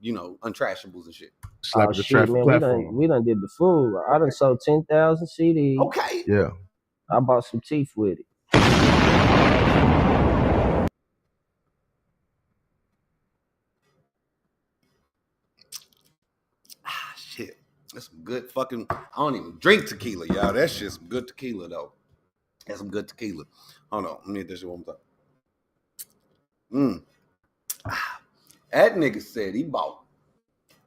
untrashables and shit. Slap the trash platform. We done did the fool. I done sold 10,000 CDs. Okay. Yeah. I bought some teeth with it. Shit. That's some good fucking, I don't even drink tequila, y'all. That shit's some good tequila, though. That's some good tequila. Hold on. Let me hit this shit one more time. That nigga said he bought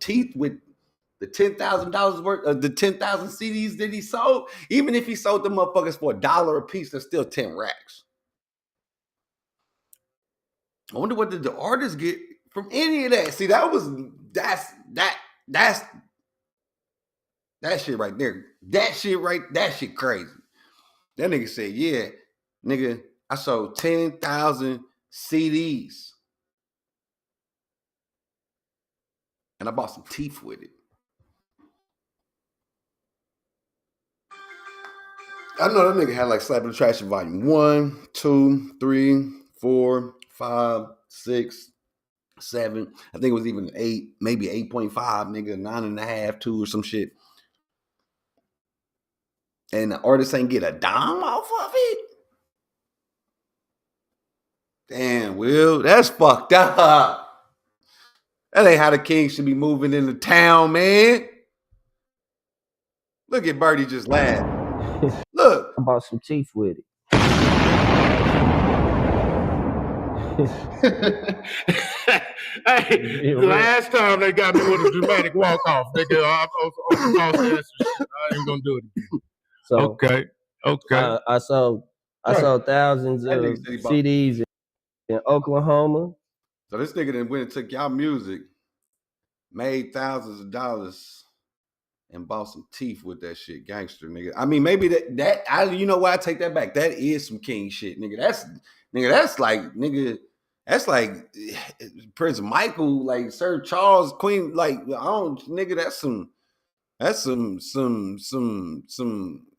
teeth with the $10,000 worth of the 10,000 CDs that he sold. Even if he sold them motherfuckers for $1 a piece, that's still 10 racks. I wonder what did the artists get from any of that? See, that's that shit right there. That shit crazy. That nigga said, yeah, nigga, I sold 10,000 CDs. And I bought some teeth with it. I know that nigga had like Slapping the Trash in volume 1, 2, 3, 4, 5, 6, 7. I think it was even 8, maybe 8.5, nigga, 9.5, 2 or some shit. And the artist ain't get a dime off of it. Damn, Will, that's fucked up. That ain't how the king should be moving into town, man. Look at Birdie just laugh. Look. I bought some teeth with it. Hey, last time they got me with a dramatic walk off, nigga. I ain't gonna do it again. So okay. I sold thousands of CDs in Oklahoma. So this nigga then went and took y'all music, made thousands of dollars, and bought some teeth with that shit, gangster, nigga. I mean, maybe you know what? I take that back. That is some king shit, nigga. That's like Prince Michael, like Sir Charles, Queen, like that's some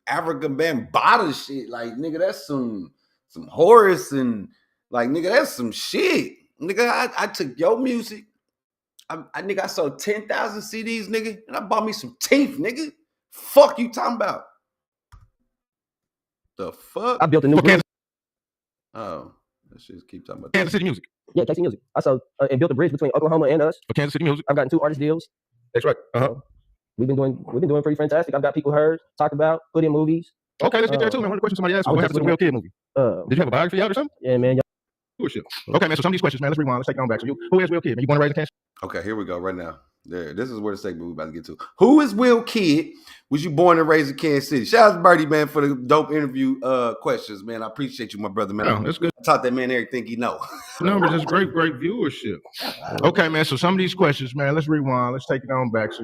African Bambaataa shit, like nigga, that's some Horace and like nigga, that's some shit, nigga. I took your music. I sold 10,000 CDs, nigga, and I bought me some teeth, nigga. Fuck you talking about? The fuck? I built a new bridge. Oh, let's just keep talking about Kansas City Music. Yeah, Kansas City Music. I sold and built a bridge between Oklahoma and us. For Kansas City Music. I've gotten 2 artist deals. That's right. We've been doing pretty fantastic. I've got people heard, talked about, put in movies. Okay, let's get there too, man. One of the questions somebody asked, what happened to the Wil Kid movie? Did you have a biography out or something? Yeah, man. Bullshit. Okay, man. So some of these questions, man. Let's rewind. Let's take it on back. So who is Wil Kid? Man, you born and raised in Kansas? Okay, here we go. Right now, this is where the segment we're about to get to. Who is Wil Kid? Was you born and raised in Kansas City? Shout out to Birdie, man, for the dope interview questions, man. I appreciate you, my brother, man. Oh, that's good. I taught that man everything he know. Numbers, that's great viewership. Okay, man. So some of these questions, man. Let's rewind. Let's take it on back. So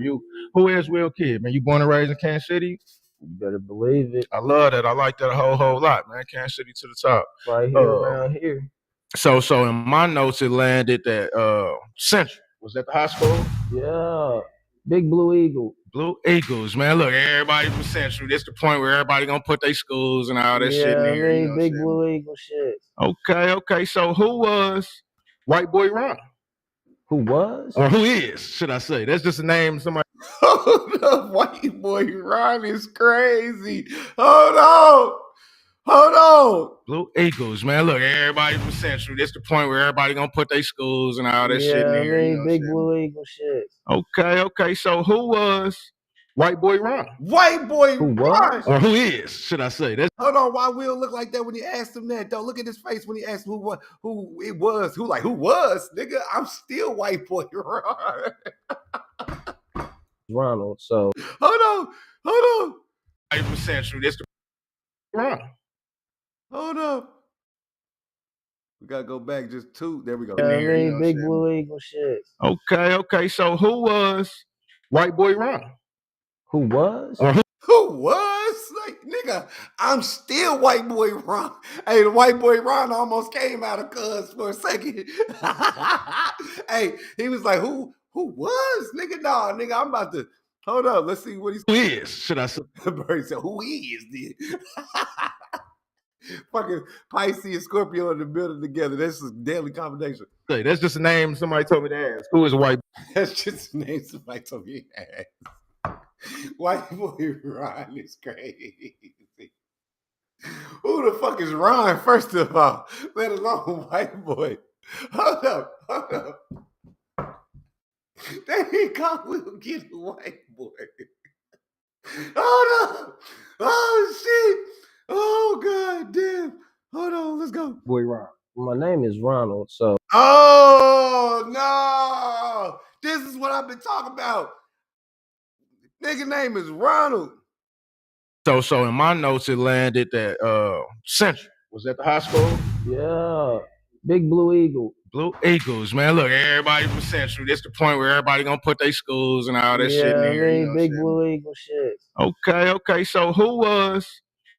who is Wil Kid, man? You born and raised in Kansas City? You better believe it. I love that. I like that a whole lot, man. Kansas City to the top. Right here, around here. So in my notes, it landed at Central. Was that the high school? Yeah. Big Blue Eagle. Blue Eagles, man. Look, everybody from Central. This the point where everybody gonna put their schools and all that shit in Yeah, I there. You mean, know big what I'm Blue Eagle shit. Okay. So who was White Boy Ron? Who was? Or who is, should I say? That's just a name somebody. Hold up, White Boy Ron is crazy. Hold on. Blue Eagles, man. Look, everybody from Central. This the point where everybody gonna put their schools and all that shit in Yeah, I there. You mean, know big what I'm Blue Eagle shit. Okay. So who was White Boy Ron? White Boy Who Ron. was? Or who is, should I say? That's Hold on, why Will look like that when you asked him that though? Look at his face when he asked who it was. Who was? Nigga, I'm still White Boy Ron. Ronald. So Hold on. from Central. This the Ron. Hold up. We gotta go back just two. There we go. yeah, I there, you mean, know big what I'm Blue Eagle shit. Okay. So who was White Boy Ron? Who was? Or who? Who was? Like, nigga, I'm still White Boy Ron. Hey, the White Boy Ron almost came out of cuz for a second. Hey, he was like, who was? Nigga, nah, nigga, I'm about to hold up. Let's see what he's Who is, should I say? Bird said, who is this? Fucking Pisces and Scorpio in the building together. That's a deadly combination. That's just a name somebody told me to ask. Who is White? That's just a name somebody told me. White Boy Ron is crazy. Who the fuck is Ron, first of all? Let alone White Boy. Hold up. They call Will Kid a White Boy. Hold up. Oh, shit. Oh, God damn. Hold on, let's go. Boy Ron. My name is Ronald. So Oh, no. This is what I've been talking about. Nigga name is Ronald. So in my notes it landed that Central was at the high school. yeah, big Blue Eagle. Blue Eagles, man. Look, everybody from Central. This the point where everybody gonna put their schools and all that shit in Yeah, I there. You mean, know big what I'm Blue Eagle shit. Okay. So who was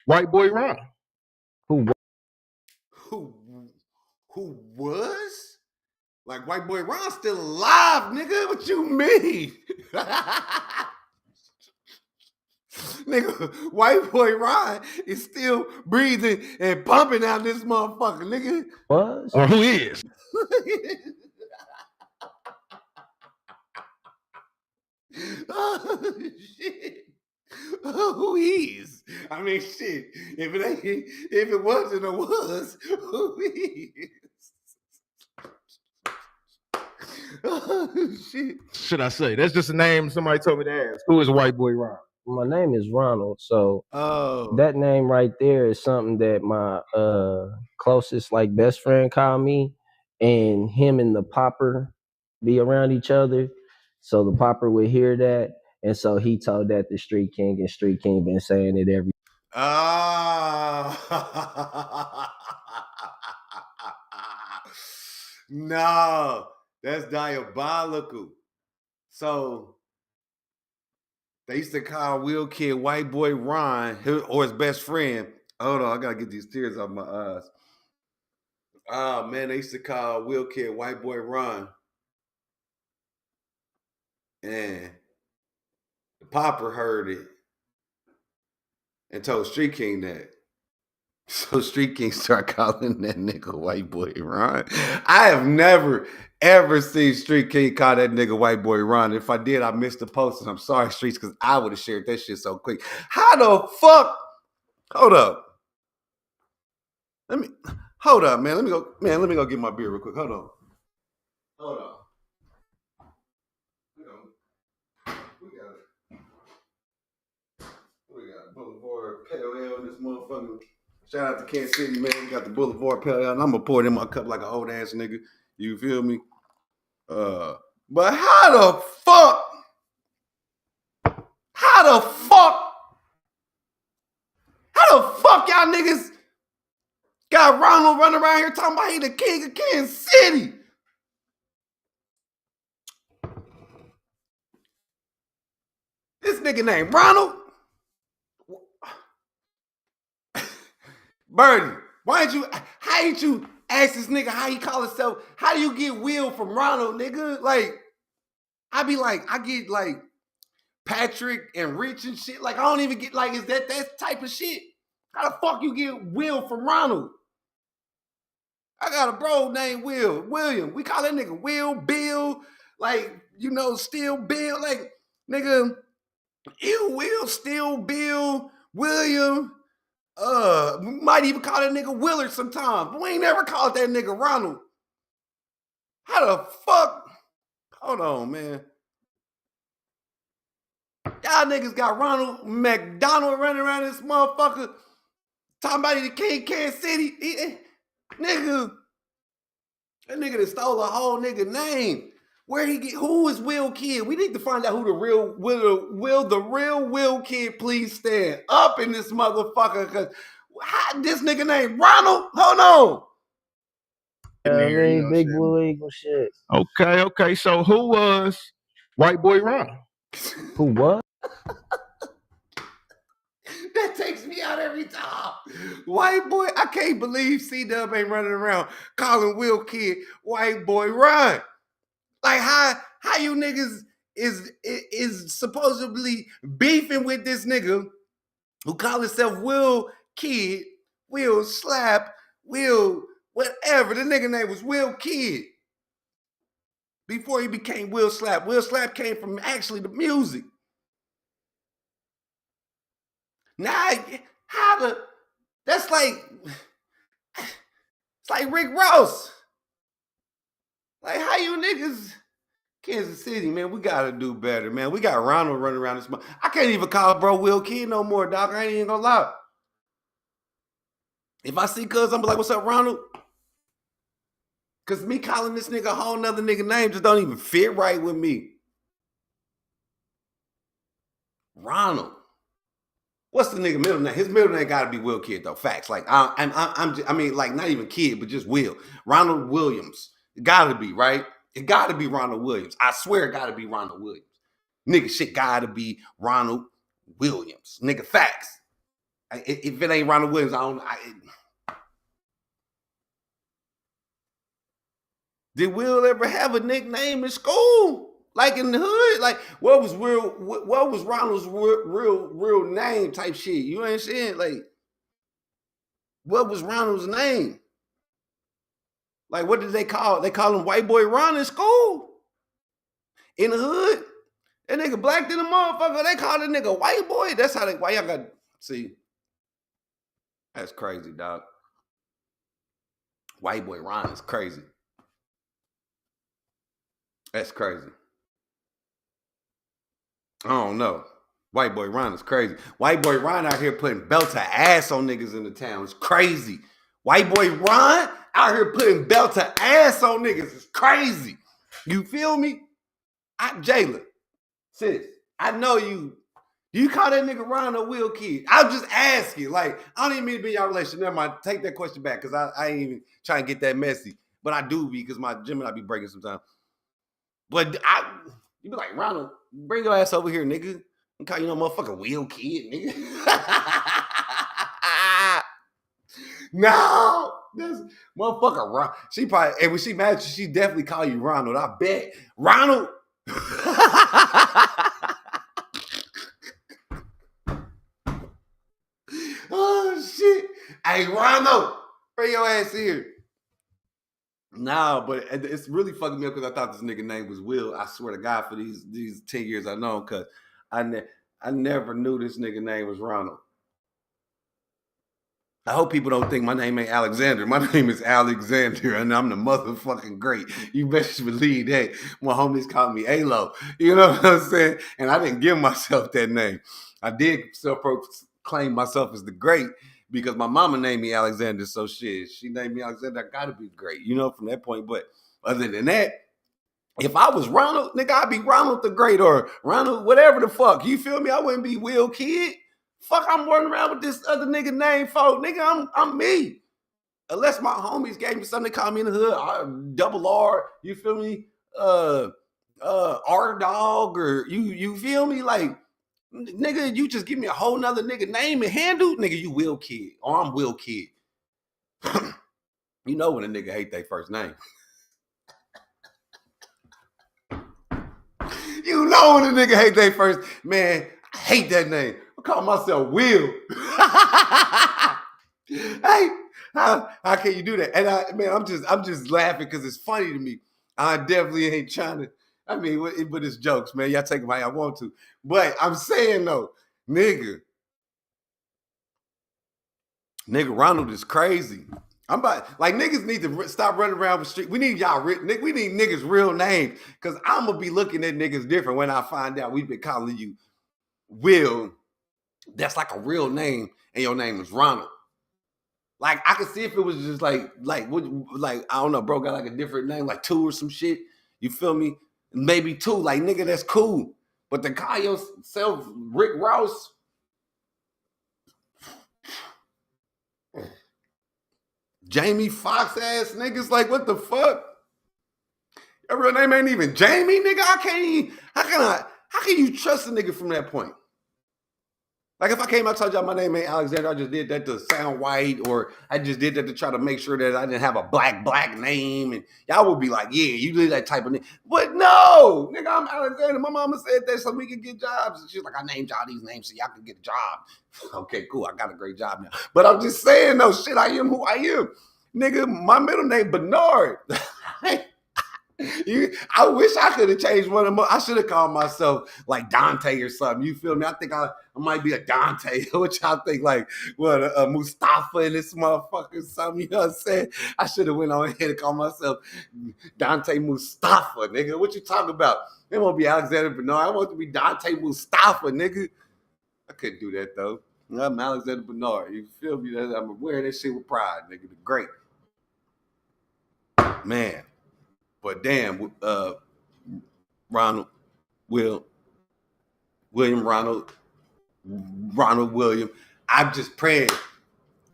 White Boy Ron? Who was? Who was? Like White Boy Ron still alive, nigga. What you mean? Nigga, White Boy Ron is still breathing and pumping out this motherfucker, nigga. Was? Or who is? Oh, shit. Who is? I mean, shit. If it wasn't or was, who is? Oh, shit. Should I say? That's just a name somebody told me to ask. Who is White Boy Ron? My name is Ronald. So Oh. that name right there is something that my closest like best friend called me, and him and the popper be around each other. So the popper would hear that, and so he told that to Street King, and Street King been saying it every. No, that's diabolical. So they used to call Wil Kid White Boy Ron, or his best friend. Hold on, I gotta get these tears off my eyes. Oh man, they used to call Wil Kid White Boy Ron. And the popper heard it and told Street King that. So Street King started calling that nigga White Boy Ron. I have never, ever seen Street King call that nigga White Boy Ron. If I did, I missed the post, and I'm sorry, Streets, because I would have shared that shit so quick. How the fuck? Hold up. Hold up, man. Let me go get my beer real quick. Hold on. We got Boulevard Pale Ale in this motherfucker. Shout out to Kansas City, man. We got the Boulevard Pale Ale, and I'm gonna pour it in my cup like an old ass nigga. You feel me? But how the fuck? How the fuck y'all niggas got Ronald running around here talking about he the king of Kansas City? This nigga named Ronald? Birdie, how ain't you ask this nigga how he call himself? How do you get Will from Ronald, nigga? Like, I get Patrick and Rich and shit. Like, I don't even get, like, is that type of shit? How the fuck you get Will from Ronald? I got a bro named William. We call that nigga Will, Bill, like, you know, Still Bill. Like, nigga, you Will, Still Bill, William. We might even call that nigga Willard sometimes, but we ain't never called that nigga Ronald. How the fuck? Hold on, man. Y'all niggas got Ronald McDonald running around this motherfucker talking about the King Kansas City. Nigga, that nigga that stole a whole nigga name. Who is Wil Kid? We need to find out who the real Wil Kid, please stand up in this motherfucker. Cause this nigga named Ronald? Hold on. Big Blue Eagle shit. Okay. So who was White Boy Ron? Who what? That takes me out every time. White boy, I can't believe C-Dub ain't running around calling Wil Kid White Boy Ron. Like how you niggas is supposedly beefing with this nigga who call himself Wil Kid, Will Slap, Will whatever. The nigga name was Wil Kid. Before he became Will Slap. Will Slap came from actually the music. Now, that's like, it's like Rick Ross. Like, how you niggas, Kansas City, man, we gotta do better, man. We got Ronald running around this month. I can't even call bro Wil Kid no more, dog. I ain't even gonna lie. If I see cuz, I'm like, what's up, Ronald? Cause me calling this nigga a whole nother nigga name just don't even fit right with me. Ronald. What's the nigga middle name? His middle name gotta be Wil Kid though. Facts. Like I mean, like not even Kid, but just Will. Ronald Williams. It gotta be, right? It gotta be Ronald Williams. I swear it gotta be Ronald Williams. Nigga, shit gotta be Ronald Williams. Nigga, facts. If it ain't Ronald Williams, I don't. Did Will ever have a nickname in school? Like in the hood? Like what was Ronald's real name type shit? You understand? Like what was Ronald's name? Like what did they call? They call him White Boy Ron in school? In the hood? That nigga black than a motherfucker. They call that nigga White Boy? That's how why y'all got, see. That's crazy, dog. White Boy Ron is crazy. That's crazy. I don't know. White Boy Ron is crazy. White Boy Ron out here putting belt to ass on niggas in the town. It's crazy. White Boy Ron out here putting belt to ass on niggas. It's crazy. You feel me? Jayla, sis, I know you call that nigga Ron or Wil Kid. I'll just ask you. Like, I don't even mean to be in your relationship. Never mind. Take that question back because I ain't even trying to get that messy. But I do because my Gemini be breaking sometimes. But you be like, Ronald, bring your ass over here, nigga. I'm calling you no motherfucking Wil Kid, nigga. No, this motherfucker Ron. She probably, and when she mad, she definitely call you Ronald. I bet. Ronald. Oh shit. Hey, Ronald, bring your ass here. Nah, but it's really fucking me up because I thought this nigga name was Will. I swear to God, for these 10 years I know him, because I never knew this nigga name was Ronald. I hope people don't think my name ain't Alexander. My name is Alexander, and I'm the motherfucking great. You best believe that. My homies call me A-Lo. You know what I'm saying? And I didn't give myself that name. I did self-proclaim myself as the great, because my mama named me Alexander, so shit, she named me Alexander, I gotta be great, you know, from that point. But other than that, if I was Ronald, nigga, I'd be Ronald the Great or Ronald whatever the fuck, you feel me? I wouldn't be Wil Kid. Fuck, I'm running around with this other nigga name, folk. Nigga, I'm me. Unless my homies gave me something, they call me in the hood, double R, you feel me? R-Dog, or you feel me? Like, nigga, you just give me a whole nother nigga name and handle, nigga, you Wil Kid, or I'm Wil Kid. You know when a nigga hate their first name. You You know when a nigga hate their first, man, I hate that name. I call myself Will. Hey, how can you do that? And I'm just laughing because it's funny to me. I definitely ain't trying to. I mean, but it's jokes, man. Y'all take them how y'all want to. But I'm saying though, nigga, Ronald is crazy. I'm about like niggas need to stop running around the street. We need y'all, we need niggas real names because I'm gonna be looking at niggas different when I find out we've been calling you Will. That's like a real name, and your name is Ronald. Like I could see if it was just like I don't know, bro, got like a different name, like 2 or some shit. You feel me? Maybe 2, like nigga, that's cool. But to call yourself Rick Ross, Jamie Foxx ass niggas, like what the fuck? Your real name ain't even Jamie, nigga. How can you trust a nigga from that point? Like if I came out and told y'all my name ain't Alexander, I just did that to sound white, or I just did that to try to make sure that I didn't have a black name, and y'all would be like, yeah, you did that type of name. But no, nigga, I'm Alexander. My mama said that so we could get jobs. And she's like, I named y'all these names so y'all can get a job. Okay, cool. I got a great job now. But I'm just saying though, shit, I am who I am. Nigga, my middle name Bernard. I wish I could have changed one of them. I should have called myself like Dante or something. You feel me? I think I might be a Dante. What y'all think? Like what a Mustafa and this motherfucker something. You know what I'm saying? I should have went on ahead and called myself Dante Mustafa, nigga. What you talking about? It won't be Alexander Bernard. I want to be Dante Mustafa, nigga. I couldn't do that though. I'm Alexander Bernard. You feel me? I'm wearing that shit with pride, nigga. The great man. But damn, Ronald William. I'm just praying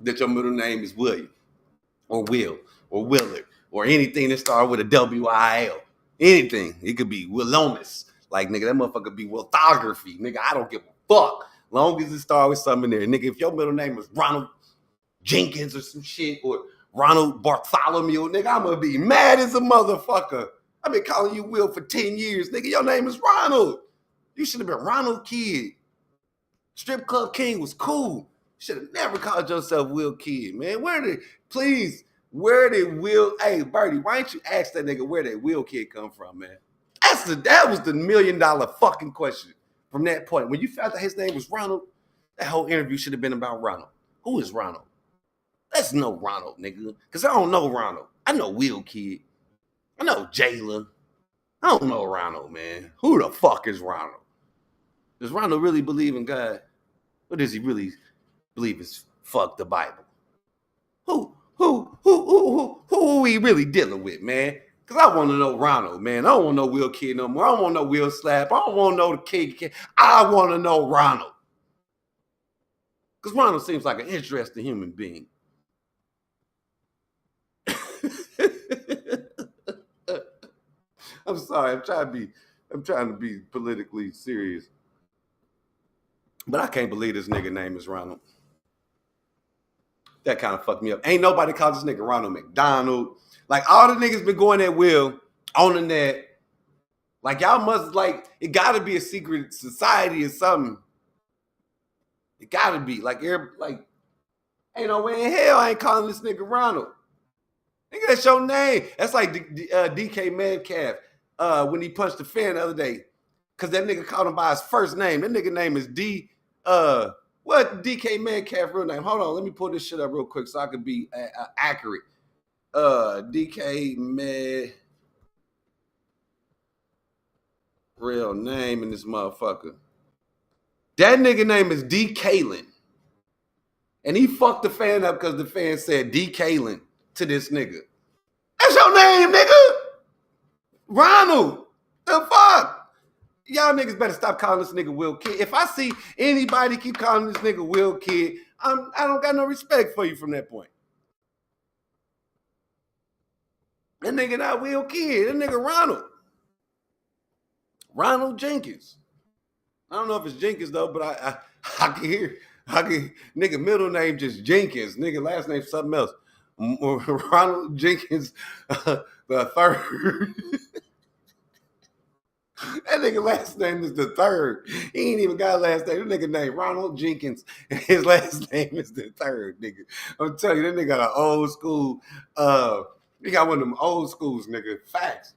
that your middle name is William or Will or Willard or anything that starts with a W-I-L. Anything. It could be Willomus. Like, nigga, that motherfucker be Willthography. Nigga, I don't give a fuck. Long as it starts with something in there. Nigga, if your middle name is Ronald Jenkins or some shit or Ronald Bartholomew, nigga, I'm gonna be mad as a motherfucker. I've been calling you Will for 10 years, nigga. Your name is Ronald. You should have been Ronald Kid. Strip Club King was cool. Should have never called yourself Wil Kid, man. Where did Will, hey, Birdie, why ain't you ask that nigga where did Wil Kid come from, man? That was the $1 million fucking question from that point. When you found out his name was Ronald, that whole interview should have been about Ronald. Who is Ronald? Let's know Ronald, nigga. Because I don't know Ronald. I know Wil Kid. I know Jayla. I don't know Ronald, man. Who the fuck is Ronald? Does Ronald really believe in God? Or does he really believe it's fuck the Bible? Who are we really dealing with, man? Because I want to know Ronald, man. I don't want to know Wil Kid no more. I don't want to know Will Slap. I don't want to know the Kid. I want to know Ronald. Because Ronald seems like an interesting human being. I'm sorry. I'm trying to be politically serious. But I can't believe this nigga name is Ronald. That kind of fucked me up. Ain't nobody called this nigga Ronald McDonald. Like, all the niggas been going at Will on the net. Like, y'all must, like, it gotta be a secret society or something. It gotta be. Like, ain't no way in hell I ain't calling this nigga Ronald. Nigga, that's your name. That's like DK Metcalf when he punched the fan the other day. Because that nigga called him by his first name. That nigga name is what DK Metcalf real name? Hold on, let me pull this shit up real quick so I can be accurate. DK Med real name in this motherfucker. That nigga name is D. Kalen. And he fucked the fan up because the fan said D. Kalen to this nigga. That's your name, nigga. Ronald. The fuck? Y'all niggas better stop calling this nigga Wil Kid. If I see anybody keep calling this nigga Wil Kid, I don't got no respect for you from that point. That nigga not Wil Kid. That nigga Ronald. Ronald Jenkins. I don't know if it's Jenkins though, but I can hear. Nigga middle name just Jenkins. Nigga last name something else. Ronald Jenkins the third. That nigga last name is the third. He ain't even got a last name. That nigga named Ronald Jenkins, and his last name is the third, nigga. I'm telling you, that nigga got an old school. He got one of them old schools, nigga. Facts.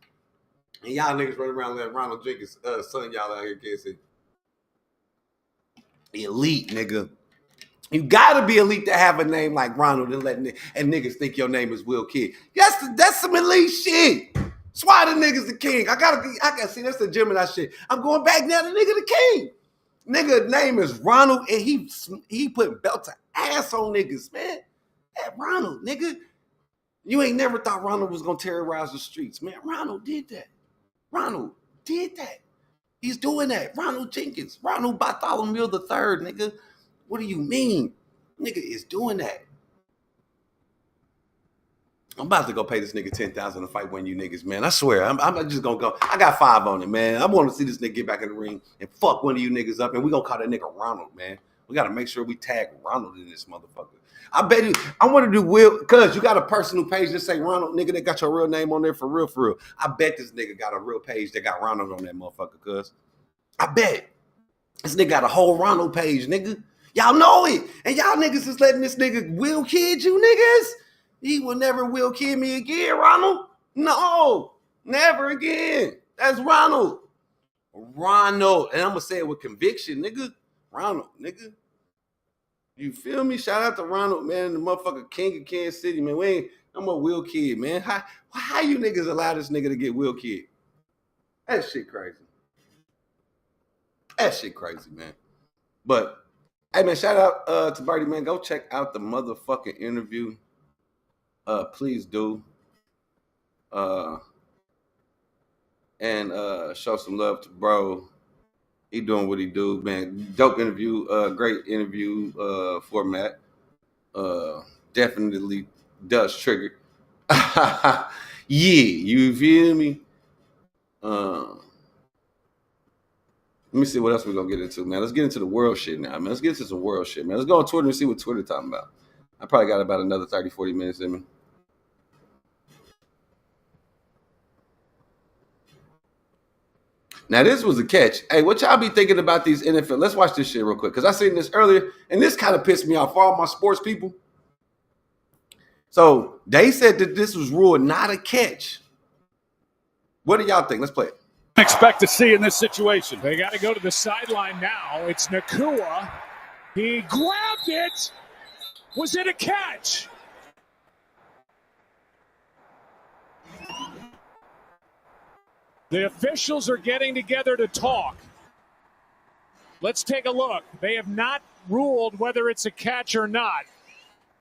And y'all niggas running around letting Ronald Jenkins son y'all out here can't say elite, nigga. You gotta be elite to have a name like Ronald and and niggas think your name is Wil Kid. That's some elite shit. That's why the nigga's the king. I gotta see, that's the Gemini shit. I'm going back now to nigga the king. Nigga name is Ronald, and he put belt to ass on niggas, man. That Ronald, nigga. You ain't never thought Ronald was gonna terrorize the streets, man. Ronald did that. Ronald did that. He's doing that. Ronald Jenkins, Ronald Bartholomew III, nigga. What do you mean? Nigga is doing that. I'm about to go pay this nigga $10,000 to fight one of you niggas, man. I swear, I'm just gonna go. I got 5 on it, man. I want to see this nigga get back in the ring and fuck one of you niggas up, and we gonna call that nigga Ronald, man. We gotta make sure we tag Ronald in this motherfucker. I bet you. I want to do Will, cause you got a personal page that say Ronald, nigga, that got your real name on there for real, for real. I bet this nigga got a real page that got Ronald on that motherfucker, cuz. I bet this nigga got a whole Ronald page, nigga. Y'all know it, and y'all niggas is letting this nigga Wil Kid you niggas. He will never Wil Kid me again, Ronald. No, never again. That's Ronald. Ronald. And I'm going to say it with conviction, nigga. Ronald, nigga. You feel me? Shout out to Ronald, man. The motherfucker king of Kansas City, man. I'm a Wil Kid, man. How you niggas allow this nigga to get Wil Kid? That shit crazy. That shit crazy, man. But, hey, man, shout out to Birdie, man. Go check out the motherfucking interview. Please do. And show some love to bro. He doing what he do, man. Dope interview, great interview format. Definitely does trigger. Yeah, you feel me? Let me see what else we're gonna get into, man. Let's get into the world shit now, man. Let's get into some world shit, man. Let's go on Twitter and see what Twitter talking about. I probably got about another 30, 40 minutes in me. Now, this was a catch. Hey, what y'all be thinking about these NFL? Let's watch this shit real quick, because I seen this earlier, and this kind of pissed me off for all my sports people. So, they said that this was ruled not a catch. What do y'all think? Let's play it. Expect to see in this situation. They got to go to the sideline now. It's Nakua. He grabbed it. Was it a catch? The officials are getting together to talk. Let's take a look. They have not ruled whether it's a catch or not.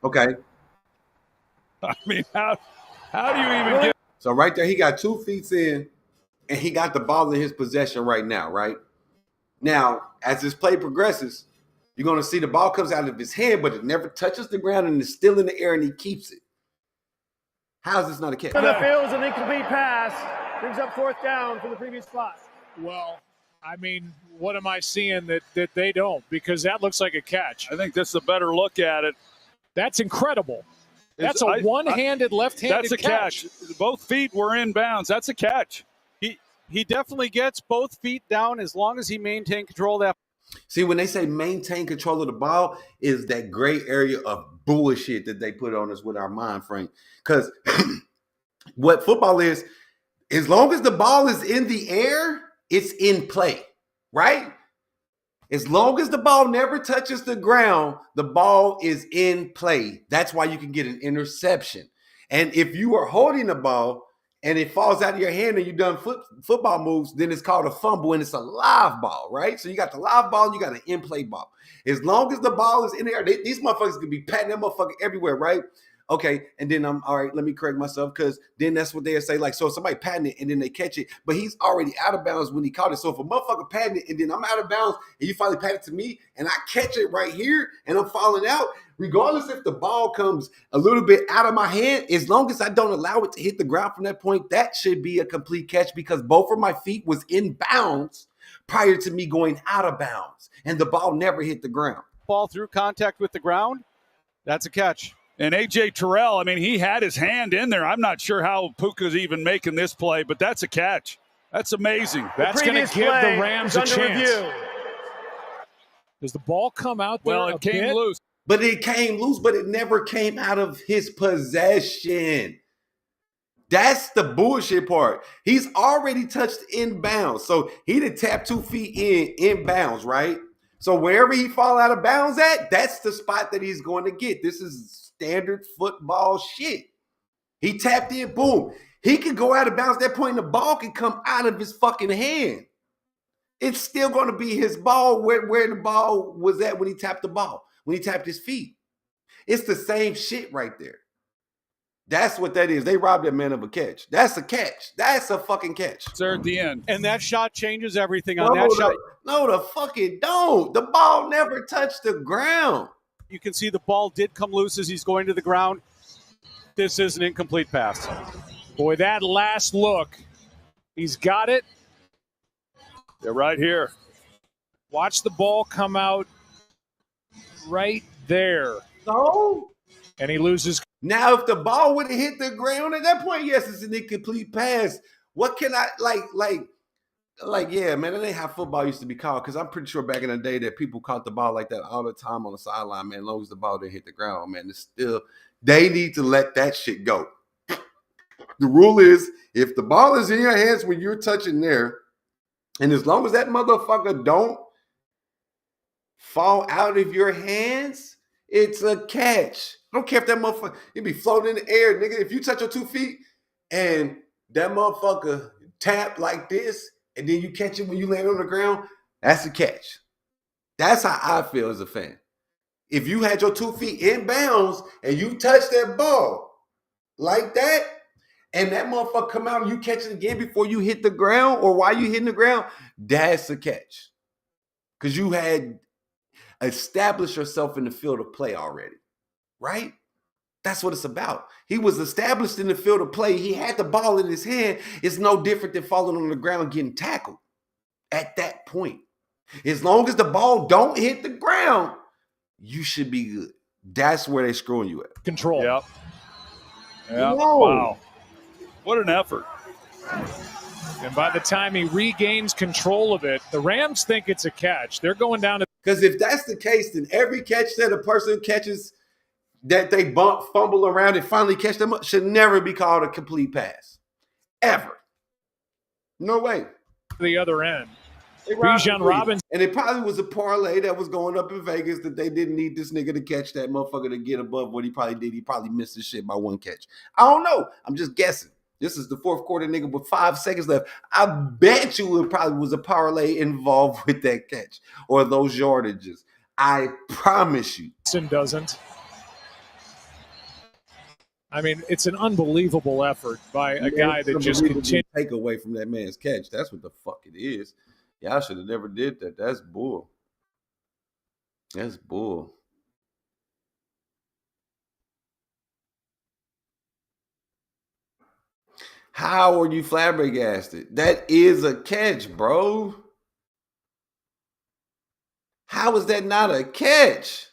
Okay. I mean, how do you even get... So right there, he got 2 feet in, and he got the ball in his possession right now, right? Now, as this play progresses, you're going to see the ball comes out of his hand, but it never touches the ground and is still in the air, and he keeps it. How is this not a catch? The field is an incomplete pass. Brings up 4th down from the previous spot. Well, I mean, what am I seeing that they don't? Because that looks like a catch. I think this is a better look at it. That's incredible. That's a one-handed, left-handed That's a catch. Both feet were in bounds. That's a catch. He definitely gets both feet down as long as he maintains control of that. See, when they say maintain control of the ball, is that gray area of bullshit that they put on us with our mind frame. Because what football is, as long as the ball is in the air, it's in play, right? As long as the ball never touches the ground, the ball is in play. That's why you can get an interception. And if you are holding the ball and it falls out of your hand and you've done football moves, then it's called a fumble and it's a live ball, right? So you got the live ball and you got an in-play ball. As long as the ball is in there, these motherfuckers can be patting that motherfucker everywhere, right? Okay, and then I'm all right. Let me correct myself, because then that's what they'll say. Like, so somebody patting it and then they catch it, but he's already out of bounds when he caught it. So if a motherfucker patting it and then I'm out of bounds and you finally pat it to me and I catch it right here and I'm falling out, regardless if the ball comes a little bit out of my hand, as long as I don't allow it to hit the ground from that point, that should be a complete catch, because both of my feet was in bounds prior to me going out of bounds and the ball never hit the ground. Ball through contact with the ground, that's a catch. And A.J. Terrell, I mean, he had his hand in there. I'm not sure how Puka's even making this play, but that's a catch. That's amazing. That's going to give the Rams a chance. Review. Does the ball come out there? Well, it came loose. But it came loose, but it never came out of his possession. That's the bullshit part. He's already touched inbounds. So he did tap 2 feet inbounds, right? So wherever he fall out of bounds at, that's the spot that he's going to get. This is standard football shit. He tapped in, boom. He could go out of bounds. At that point, the ball can come out of his fucking hand. It's still going to be his ball where the ball was at when he tapped the ball, when he tapped his feet. It's the same shit right there. That's what that is. They robbed that man of a catch. That's a catch. That's a fucking catch. There at the end. And that shot changes everything on that shot. No, the fucking don't. The ball never touched the ground. You can see the ball did come loose as he's going to the ground. This is an incomplete pass. Boy, that last look. He's got it. They're right here. Watch the ball come out right there. No. And he loses. Now, if the ball would have hit the ground at that point, yes, it's an incomplete pass. What can I like? Yeah, man, that ain't how football used to be called. Because I'm pretty sure back in the day that people caught the ball like that all the time on the sideline, man. As long as the ball didn't hit the ground, man, it's still they need to let that shit go. The rule is if the ball is in your hands when you're touching there, and as long as that motherfucker don't fall out of your hands, it's a catch. I don't care if that motherfucker, it be floating in the air, nigga. If you touch your 2 feet and that motherfucker tap like this, and then you catch it when you land on the ground, that's a catch. That's how I feel as a fan. If you had your 2 feet in bounds and you touch that ball like that, and that motherfucker come out and you catch it again before you hit the ground or while you hitting the ground, that's a catch. Because you had established yourself in the field of play already, right? That's what it's about. He was established in the field of play. He had the ball in his hand. It's no different than falling on the ground getting tackled at that point. As long as the ball don't hit the ground, you should be good. That's where they're screwing you at. Control. Yep. Yeah. Whoa. Wow. What an effort. And by the time he regains control of it, the Rams think it's a catch. They're going down to. Because if that's the case, then every catch that a person catches that they bump, fumble around, and finally catch them up should never be called a complete pass. Ever. No way. The other end. Bijan Robinson. And it probably was a parlay that was going up in Vegas that they didn't need this nigga to catch that motherfucker to get above what he probably did. He probably missed his shit by one catch. I don't know. I'm just guessing. This is the fourth quarter, nigga, with 5 seconds left. I bet you it probably was a parlay involved with that catch or those yardages. I promise you. Doesn't. I mean, it's an unbelievable effort by a guy that just continues. Take away from that man's catch. That's what the fuck it is. Y'all should have never did that. That's bull. That's bull. How are you flabbergasted? That is a catch, bro. How is that not a catch?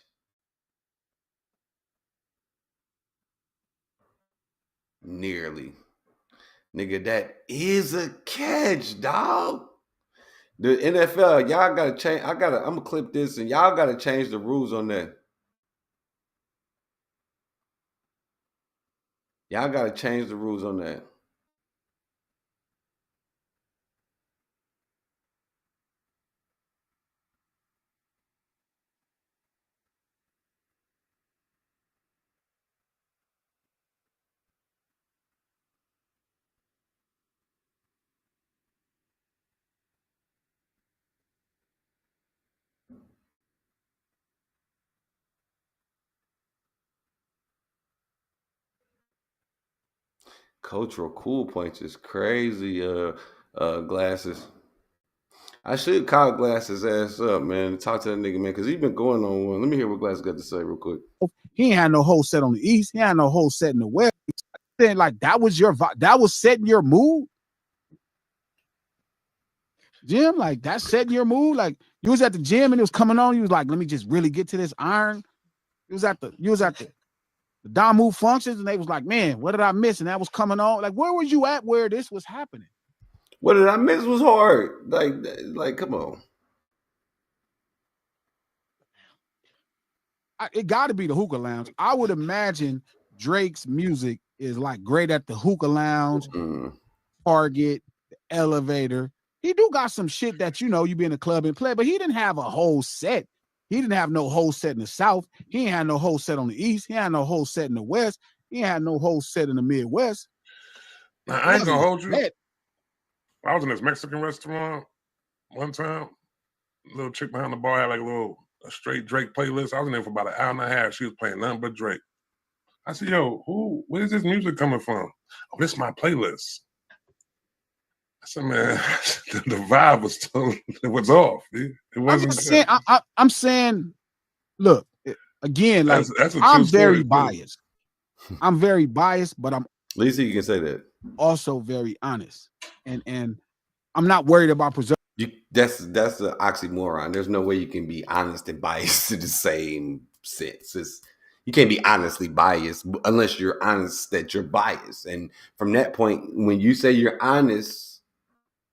Nearly. Nigga, that is a catch, dog. The NFL, y'all gotta change. I'm gonna clip this and y'all gotta change the rules on that. Y'all gotta change the rules on that. Cultural cool points is crazy. Glasses. I should call Glasses ass up, man. Talk to that nigga, man, because he's been going on one. Let me hear what Glasses got to say real quick. He ain't had no whole set on the East. He had no whole set in the West. Saying like that was that was setting your mood, Jim. Like that's setting your mood. Like you was at the gym and it was coming on. You was like, let me just really get to this iron. You was at the Don Move functions, and they was like, man, what did I miss? And that was coming on. Like, where was you at where this was happening? What did I miss was hard. Like, come on. It got to be the hookah lounge. I would imagine Drake's music is like great at the hookah lounge, Target, the elevator. He do got some shit that you be in a club and play, but he didn't have a whole set. He didn't have no whole set in the South. He ain't had no whole set on the East. He had no whole set in the West. He ain't had no whole set in the Midwest. Now, I ain't gonna hold you. I was in this Mexican restaurant one time. A little chick behind the bar had like a straight Drake playlist. I was in there for about an hour and a half. She was playing nothing but Drake. I said, yo, where's this music coming from? Oh, this is my playlist. I said, man, the vibe was off. It wasn't. I'm saying, look, again, like I'm very biased. I'm very biased, but I'm at least you can say that. Also very honest. And I'm not worried about preserving. That's the oxymoron. There's no way you can be honest and biased in the same sense. You can't be honestly biased unless you're honest that you're biased. And from that point, when you say you're honest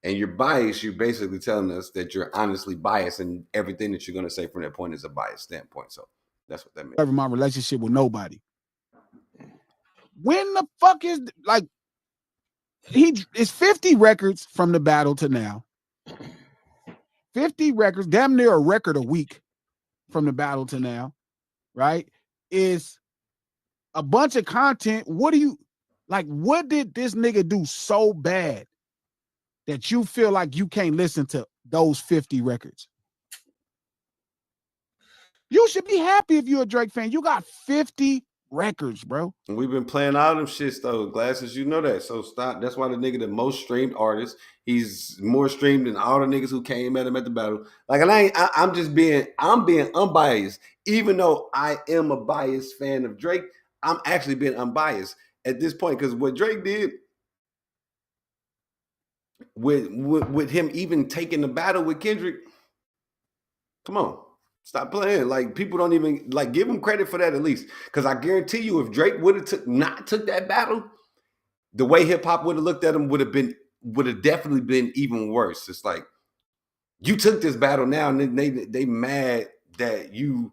and you're biased, you're basically telling us that you're honestly biased, and everything that you're going to say from that point is a biased standpoint. So that's what that means. My relationship with nobody. When the fuck is like it's 50 records from the battle to now. 50 records, damn near a record a week from the battle to now, right? Is a bunch of content. What did this nigga do so bad that you feel like you can't listen to those 50 records? You should be happy if you're a Drake fan. You got 50 records, bro. And we've been playing all them shits though, Glasses. You know that. So stop. That's why the nigga the most streamed artist. He's more streamed than all the niggas who came at him at the battle. Like, and I'm being unbiased. Even though I am a biased fan of Drake, I'm actually being unbiased at this point, because what Drake did with him even taking the battle with Kendrick, come on. Stop playing. Like, people don't even like give him credit for that at least. Because I guarantee you, if Drake would have not took that battle, the way hip hop would have looked at him would have definitely been even worse. It's like, you took this battle now, and then they mad that you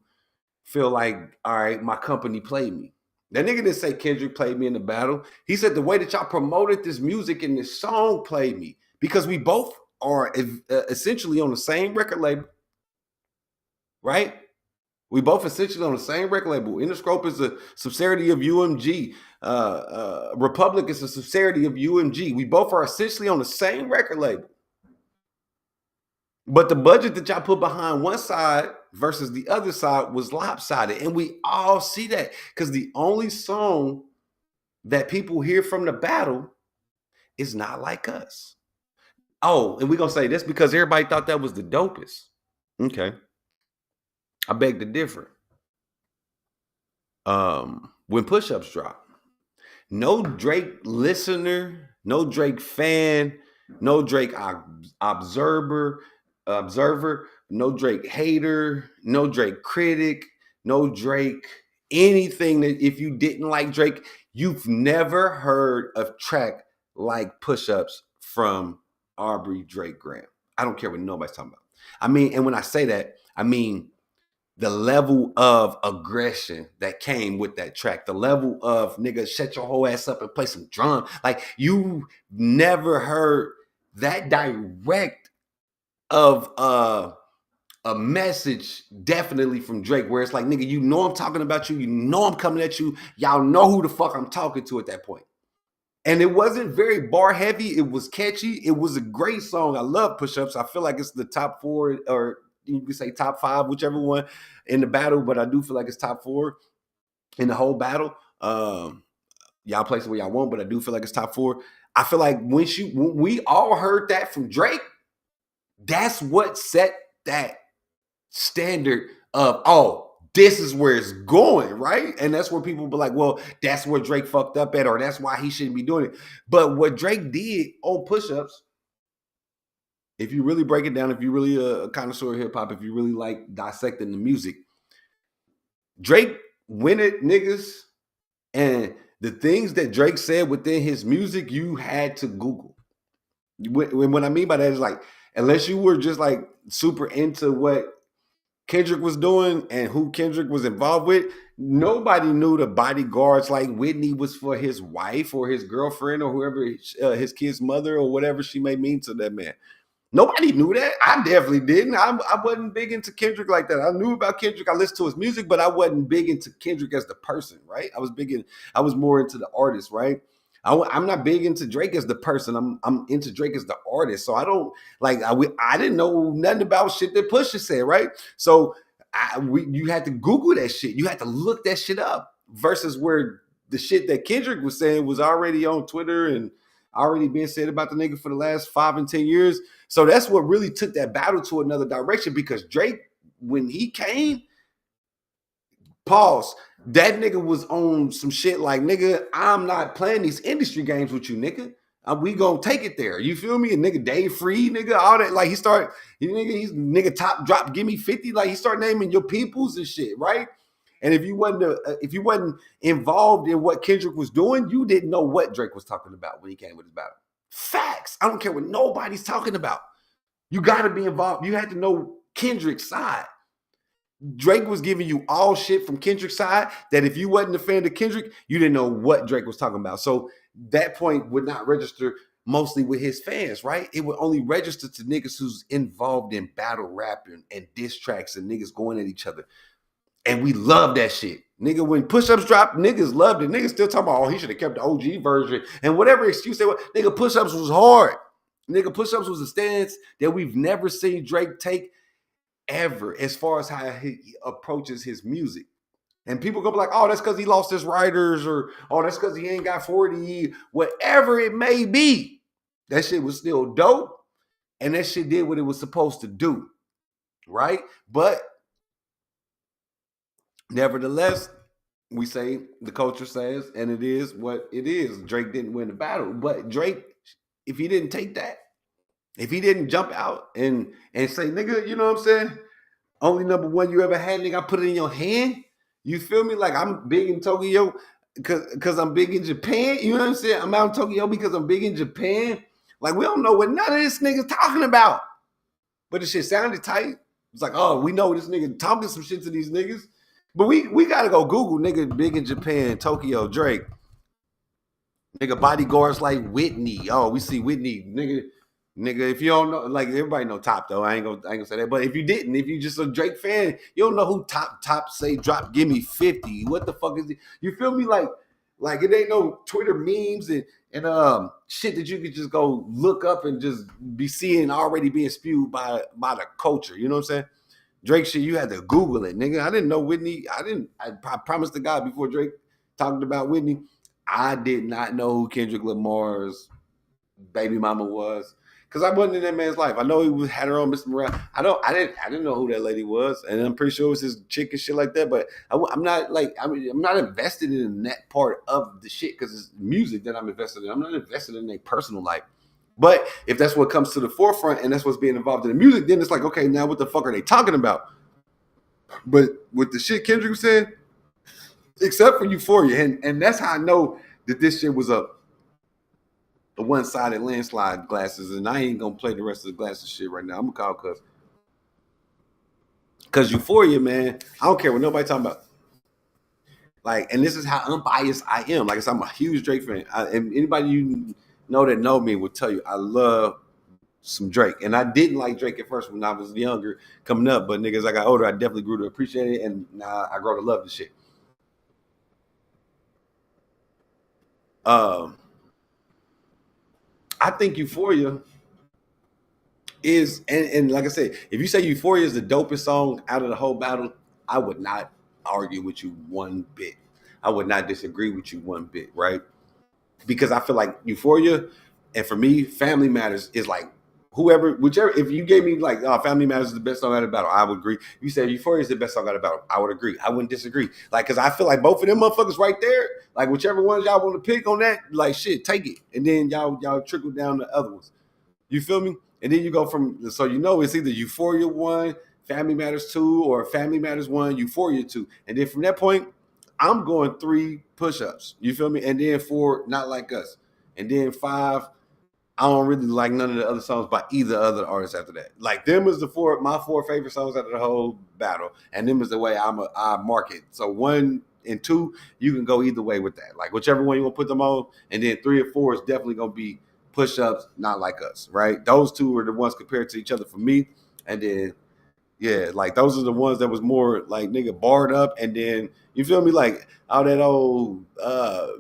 feel like, all right, my company played me. That nigga didn't say Kendrick played me in the battle. He said the way that y'all promoted this music and this song played me, because we both are essentially on the same record label. Right? We both essentially on the same record label. Interscope is a subsidiary of UMG. Republic is a subsidiary of UMG. We both are essentially on the same record label. But the budget that y'all put behind one side versus the other side was lopsided. And we all see that, because the only song that people hear from the battle is Not Like Us. Oh, and we're going to say this because everybody thought that was the dopest. Okay. I beg to differ. When push-ups drop, no Drake listener, no Drake fan, no Drake observer, no Drake hater, no Drake critic, no Drake anything that if you didn't like Drake, you've never heard a track like Push-Ups from Aubrey Drake Graham. I don't care what nobody's talking about. I mean, and when I say that, I mean the level of aggression that came with that track, the level of nigga, shut your whole ass up and play some drum. Like, you never heard that direct of a message definitely from Drake, where it's like, nigga, you know I'm talking about you. You know I'm coming at you. Y'all know who the fuck I'm talking to at that point. And it wasn't very bar heavy. It was catchy. It was a great song. I love Push-Ups. I feel like it's the top 4, or you can say top 5, whichever one in the battle, but I do feel like it's top 4 in the whole battle. Y'all place it where y'all want, but I do feel like it's top 4. I feel like when we all heard that from Drake, that's what set that standard of, oh, this is where it's going, right? And that's where people be like, well, that's where Drake fucked up at, or that's why he shouldn't be doing it. But what Drake did on Push-Ups, if you really break it down, if you're really a connoisseur of hip-hop, if you really like dissecting the music, Drake went at niggas, and the things that Drake said within his music, you had to Google. What I mean by that is like, unless you were just like super into what Kendrick was doing and who Kendrick was involved with, nobody knew the bodyguards like Whitney was for his wife or his girlfriend or whoever his kid's mother or whatever she may mean to that man. Nobody knew that. I definitely didn't. I wasn't big into Kendrick like that. I knew about Kendrick. I listened to his music, but I wasn't big into Kendrick as the person, right? I was more into the artist, right? I'm not big into Drake as the person. I'm into Drake as the artist. So I don't like. I didn't know nothing about shit that Pusha said, right? So you had to Google that shit. You had to look that shit up. Versus where the shit that Kendrick was saying was already on Twitter and already being said about the nigga for the last 5 and 10 years. So that's what really took that battle to another direction because Drake, when he came, pause, that nigga was on some shit like, nigga, I'm not playing these industry games with you, nigga. We gonna take it there. You feel me? And nigga, Dave Free, nigga, all that. Like he's nigga top drop, give me 50. Like he started naming your peoples and shit, right? And if you wasn't involved in what Kendrick was doing, you didn't know what Drake was talking about when he came with his battle. Facts. I don't care what nobody's talking about. You got to be involved. You had to know Kendrick's side. Drake was giving you all shit from Kendrick's side that if you wasn't a fan of Kendrick, you didn't know what Drake was talking about. So that point would not register mostly with his fans, right? It would only register to niggas who's involved in battle rapping and diss tracks and niggas going at each other. And we love that shit. Nigga, when push-ups dropped, niggas loved it. Niggas still talking about, oh, he should have kept the OG version. And whatever excuse they were, nigga, push-ups was hard. Nigga, push-ups was a stance that we've never seen Drake take ever as far as how he approaches his music. And people go be like, oh, that's because he lost his writers or, oh, that's because he ain't got 40, whatever it may be. That shit was still dope. And that shit did what it was supposed to do, right? But nevertheless, we say the culture says, and it is what it is. Drake didn't win the battle, but Drake, if he didn't take that, if he didn't jump out and say, nigga, you know what I'm saying? Only number one you ever had, nigga, I put it in your hand. You feel me? Like I'm big in Tokyo because I'm big in Japan. You know what I'm saying? I'm out in Tokyo because I'm big in Japan. Like we don't know what none of this nigga's talking about. But the shit sounded tight. It's like, oh, we know this nigga talking some shit to these niggas. But we gotta go Google nigga big in Japan, Tokyo, Drake. Nigga bodyguards like Whitney. Oh, we see Whitney, nigga. If you don't know, like everybody know Top though. I ain't gonna say that. But if you didn't, if you just a Drake fan, you don't know who Top say drop, give me 50. What the fuck is it? You feel me? Like it ain't no Twitter memes and shit that you could just go look up and just be seeing already being spewed by the culture. You know what I'm saying? Drake shit, you had to Google it, nigga. I didn't know Whitney. I promised to God before Drake talked about Whitney, I did not know who Kendrick Lamar's baby mama was. Because I wasn't in that man's life. I know he had her on Mr. Morale. I didn't know who that lady was. And I'm pretty sure it was his chick and shit like that. But I'm not invested in that part of the shit because it's music that I'm invested in. I'm not invested in their personal life. But if that's what comes to the forefront and that's what's being involved in the music, then it's like, okay, now what the fuck are they talking about? But with the shit Kendrick was saying, except for Euphoria, and that's how I know that this shit was a one-sided landslide glasses, and I ain't gonna play the rest of the glasses shit right now. I'm gonna call cause Euphoria, man, I don't care what nobody talking about. Like, and this is how unbiased I am. Like I said, I'm a huge Drake fan. And anybody you know me will tell you I love some Drake. And I didn't like Drake at first when I was younger coming up, but niggas, I got older, I definitely grew to appreciate it, and now I grow to love the shit. I think Euphoria is, and like I said, if you say Euphoria is the dopest song out of the whole battle, I would not argue with you one bit. I would not disagree with you one bit, right? Because I feel like Euphoria, and for me, Family Matters is like whichever, if you gave me like, oh, Family Matters is the best song out of the battle, I would agree. If you said Euphoria is the best song out of the battle, I would agree. I wouldn't disagree. Like, because I feel like both of them motherfuckers right there, like whichever ones y'all want to pick on that, like shit, take it. And then y'all trickle down the other ones. You feel me? And then you go from, so you know it's either Euphoria 1, Family Matters 2, or Family Matters 1, Euphoria 2. And then from that point, I'm going 3 push-ups. You feel me? And then 4, Not Like Us. And then 5, I don't really like none of the other songs by either other artist after that. Like them is my four favorite songs out of the whole battle, and them is the way I mark it. So 1 and 2, you can go either way with that. Like whichever one you want to put them on, and then 3 and 4 is definitely gonna be Push Ups, Not Like Us, right? Those two are the ones compared to each other for me, and then yeah, like those are the ones that was more like nigga barred up, and then you feel me, like all that old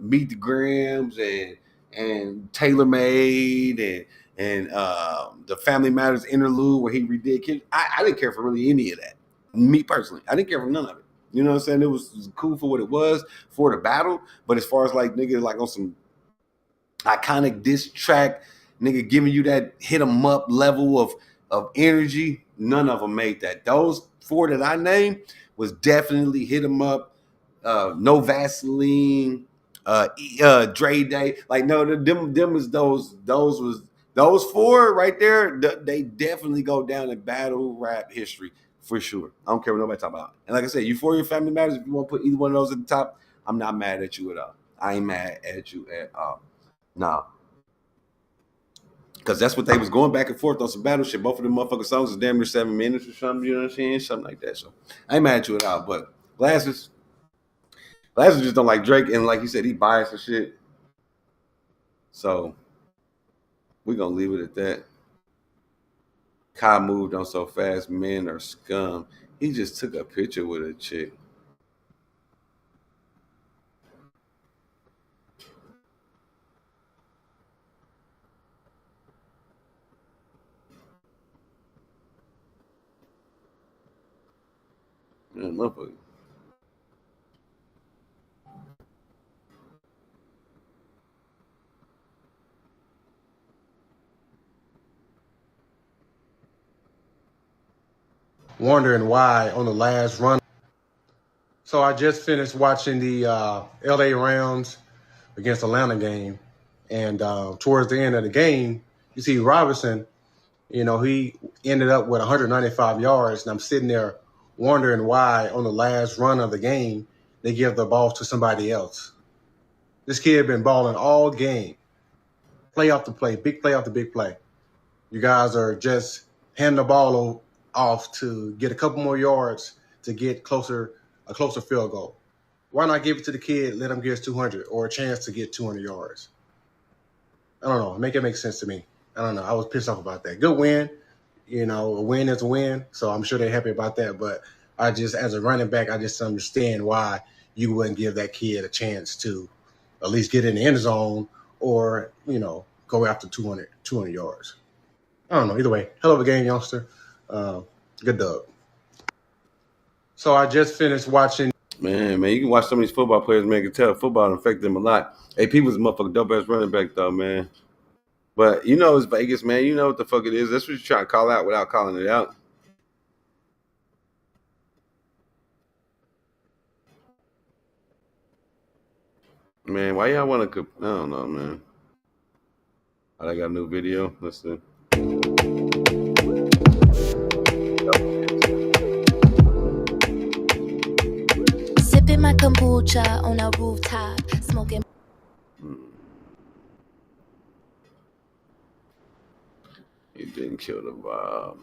Meet the Grams and Tailor Made and the Family Matters interlude where he redid Kid. I didn't care for really any of that. Me personally, I didn't care for none of it. You know what I'm saying? It was cool for what it was for the battle, but as far as like nigga like on some iconic diss track, nigga giving you that hit 'em up level of energy, none of them made that. Those 4 that I named was definitely hit 'em up. No Vaseline, Dre Day. Like no, them is those 4 right there. They definitely go down in battle rap history for sure. I don't care what nobody talk about. And like I said, Euphoria, Family Matters. If you want to put either one of those at the top, I'm not mad at you at all. I ain't mad at you at all. Nah. Because that's what they was going back and forth on some battle shit. Both of them motherfucking songs is damn near 7 minutes or something, you know what I'm saying? Something like that. So I ain't mad at you at all. But Glasses just don't like Drake. And like you said, he biased and shit. So we're going to leave it at that. Kai moved on so fast, men are scum. He just took a picture with a chick. Man, motherfucker. Wondering why on the last run. So I just finished watching the LA Rams against Atlanta game. And towards the end of the game, you see Robinson, you know, he ended up with 195 yards. And I'm sitting there wondering why on the last run of the game, they give the ball to somebody else. This kid been balling all game. Play after play, big play after big play. You guys are just handing the ball off to get a couple more yards to get a closer field goal. Why not give it to the kid, let him get his 200 or a chance to get 200 yards? I don't know. Make it make sense to me. I don't know. I was pissed off about that. Good win. You know, a win is a win. So I'm sure they're happy about that. But I just, as a running back, I just understand why you wouldn't give that kid a chance to at least get in the end zone or, you know, go after 200 yards. I don't know. Either way, hell of a game, youngster. Good dub. So I just finished watching. Man, you can watch some of these football players, man, you can tell football affect them a lot. AP was a motherfucking dope-ass running back, though, man. But you know it's Vegas, man. You know what the fuck it is. That's what you're trying to call out without calling it out. Man, why y'all want to... I don't know, man. Oh, they got a new video. Let's see. Sipping my kombucha on a rooftop, smoking. He didn't kill the vibe.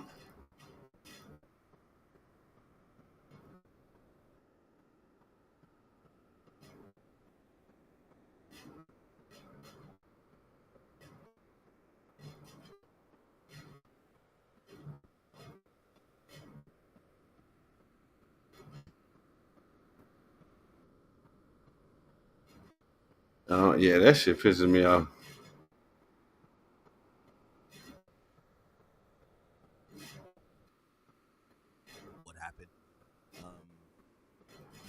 Yeah, that shit pisses me off. What happened?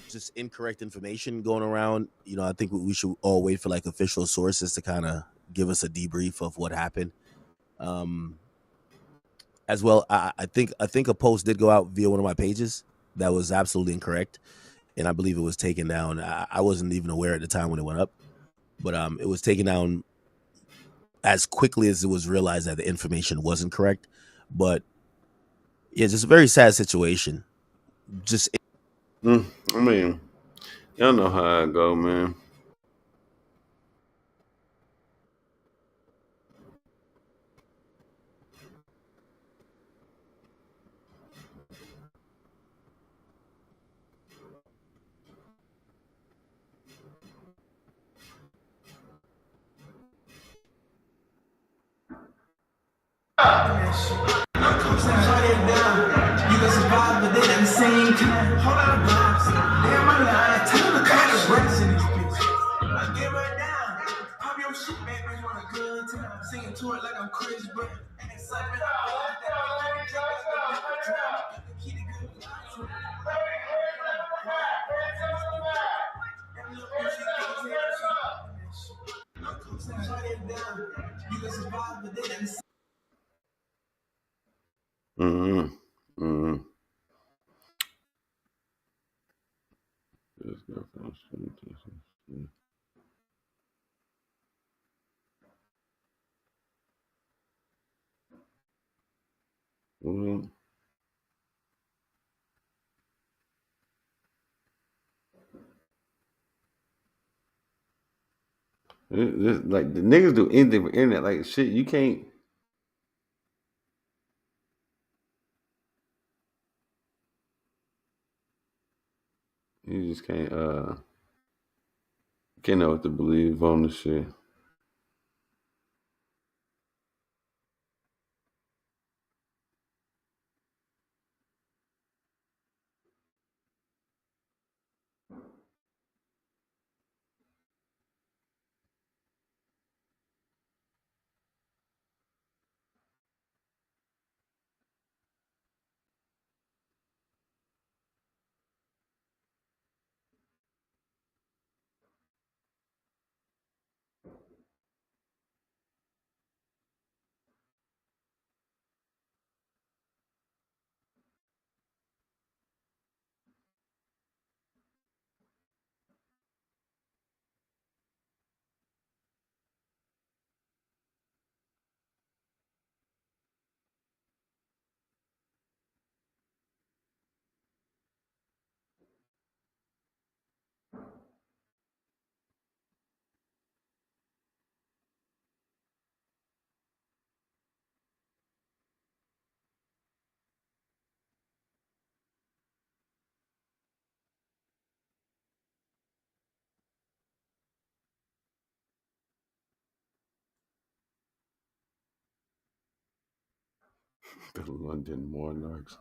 Just incorrect information going around. You know, I think we should all wait for like official sources to kind of give us a debrief of what happened. As well, I think a post did go out via one of my pages that was absolutely incorrect, and I believe it was taken down. I wasn't even aware at the time when it went up, but it was taken down as quickly as it was realized that the information wasn't correct. But yeah, just a very sad situation. Just I mean, y'all know how I go, man. You can survive, but then at the same time, whole lot of vibes. Damn, my line, tell them to call the rest in this bitch. I get right down, pop your shit, man, bitch, want a good time. Singing to it like I'm Chris Brown. And it's like, man, I love that. Keep it good. You can survive, but then at the same Mm-hmm. Mm-hmm. Mm-hmm. Like the niggas do anything for internet, like shit. You can't. You just can't. Can't know what to believe on this shit. The London Monarchs.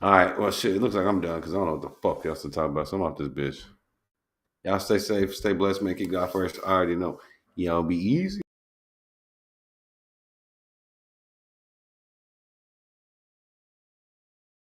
All right, well, shit. It looks like I'm done because I don't know what the fuck else to talk about. So I'm off this bitch. Y'all stay safe, stay blessed, man. Keep God first. I already know. Y'all be easy.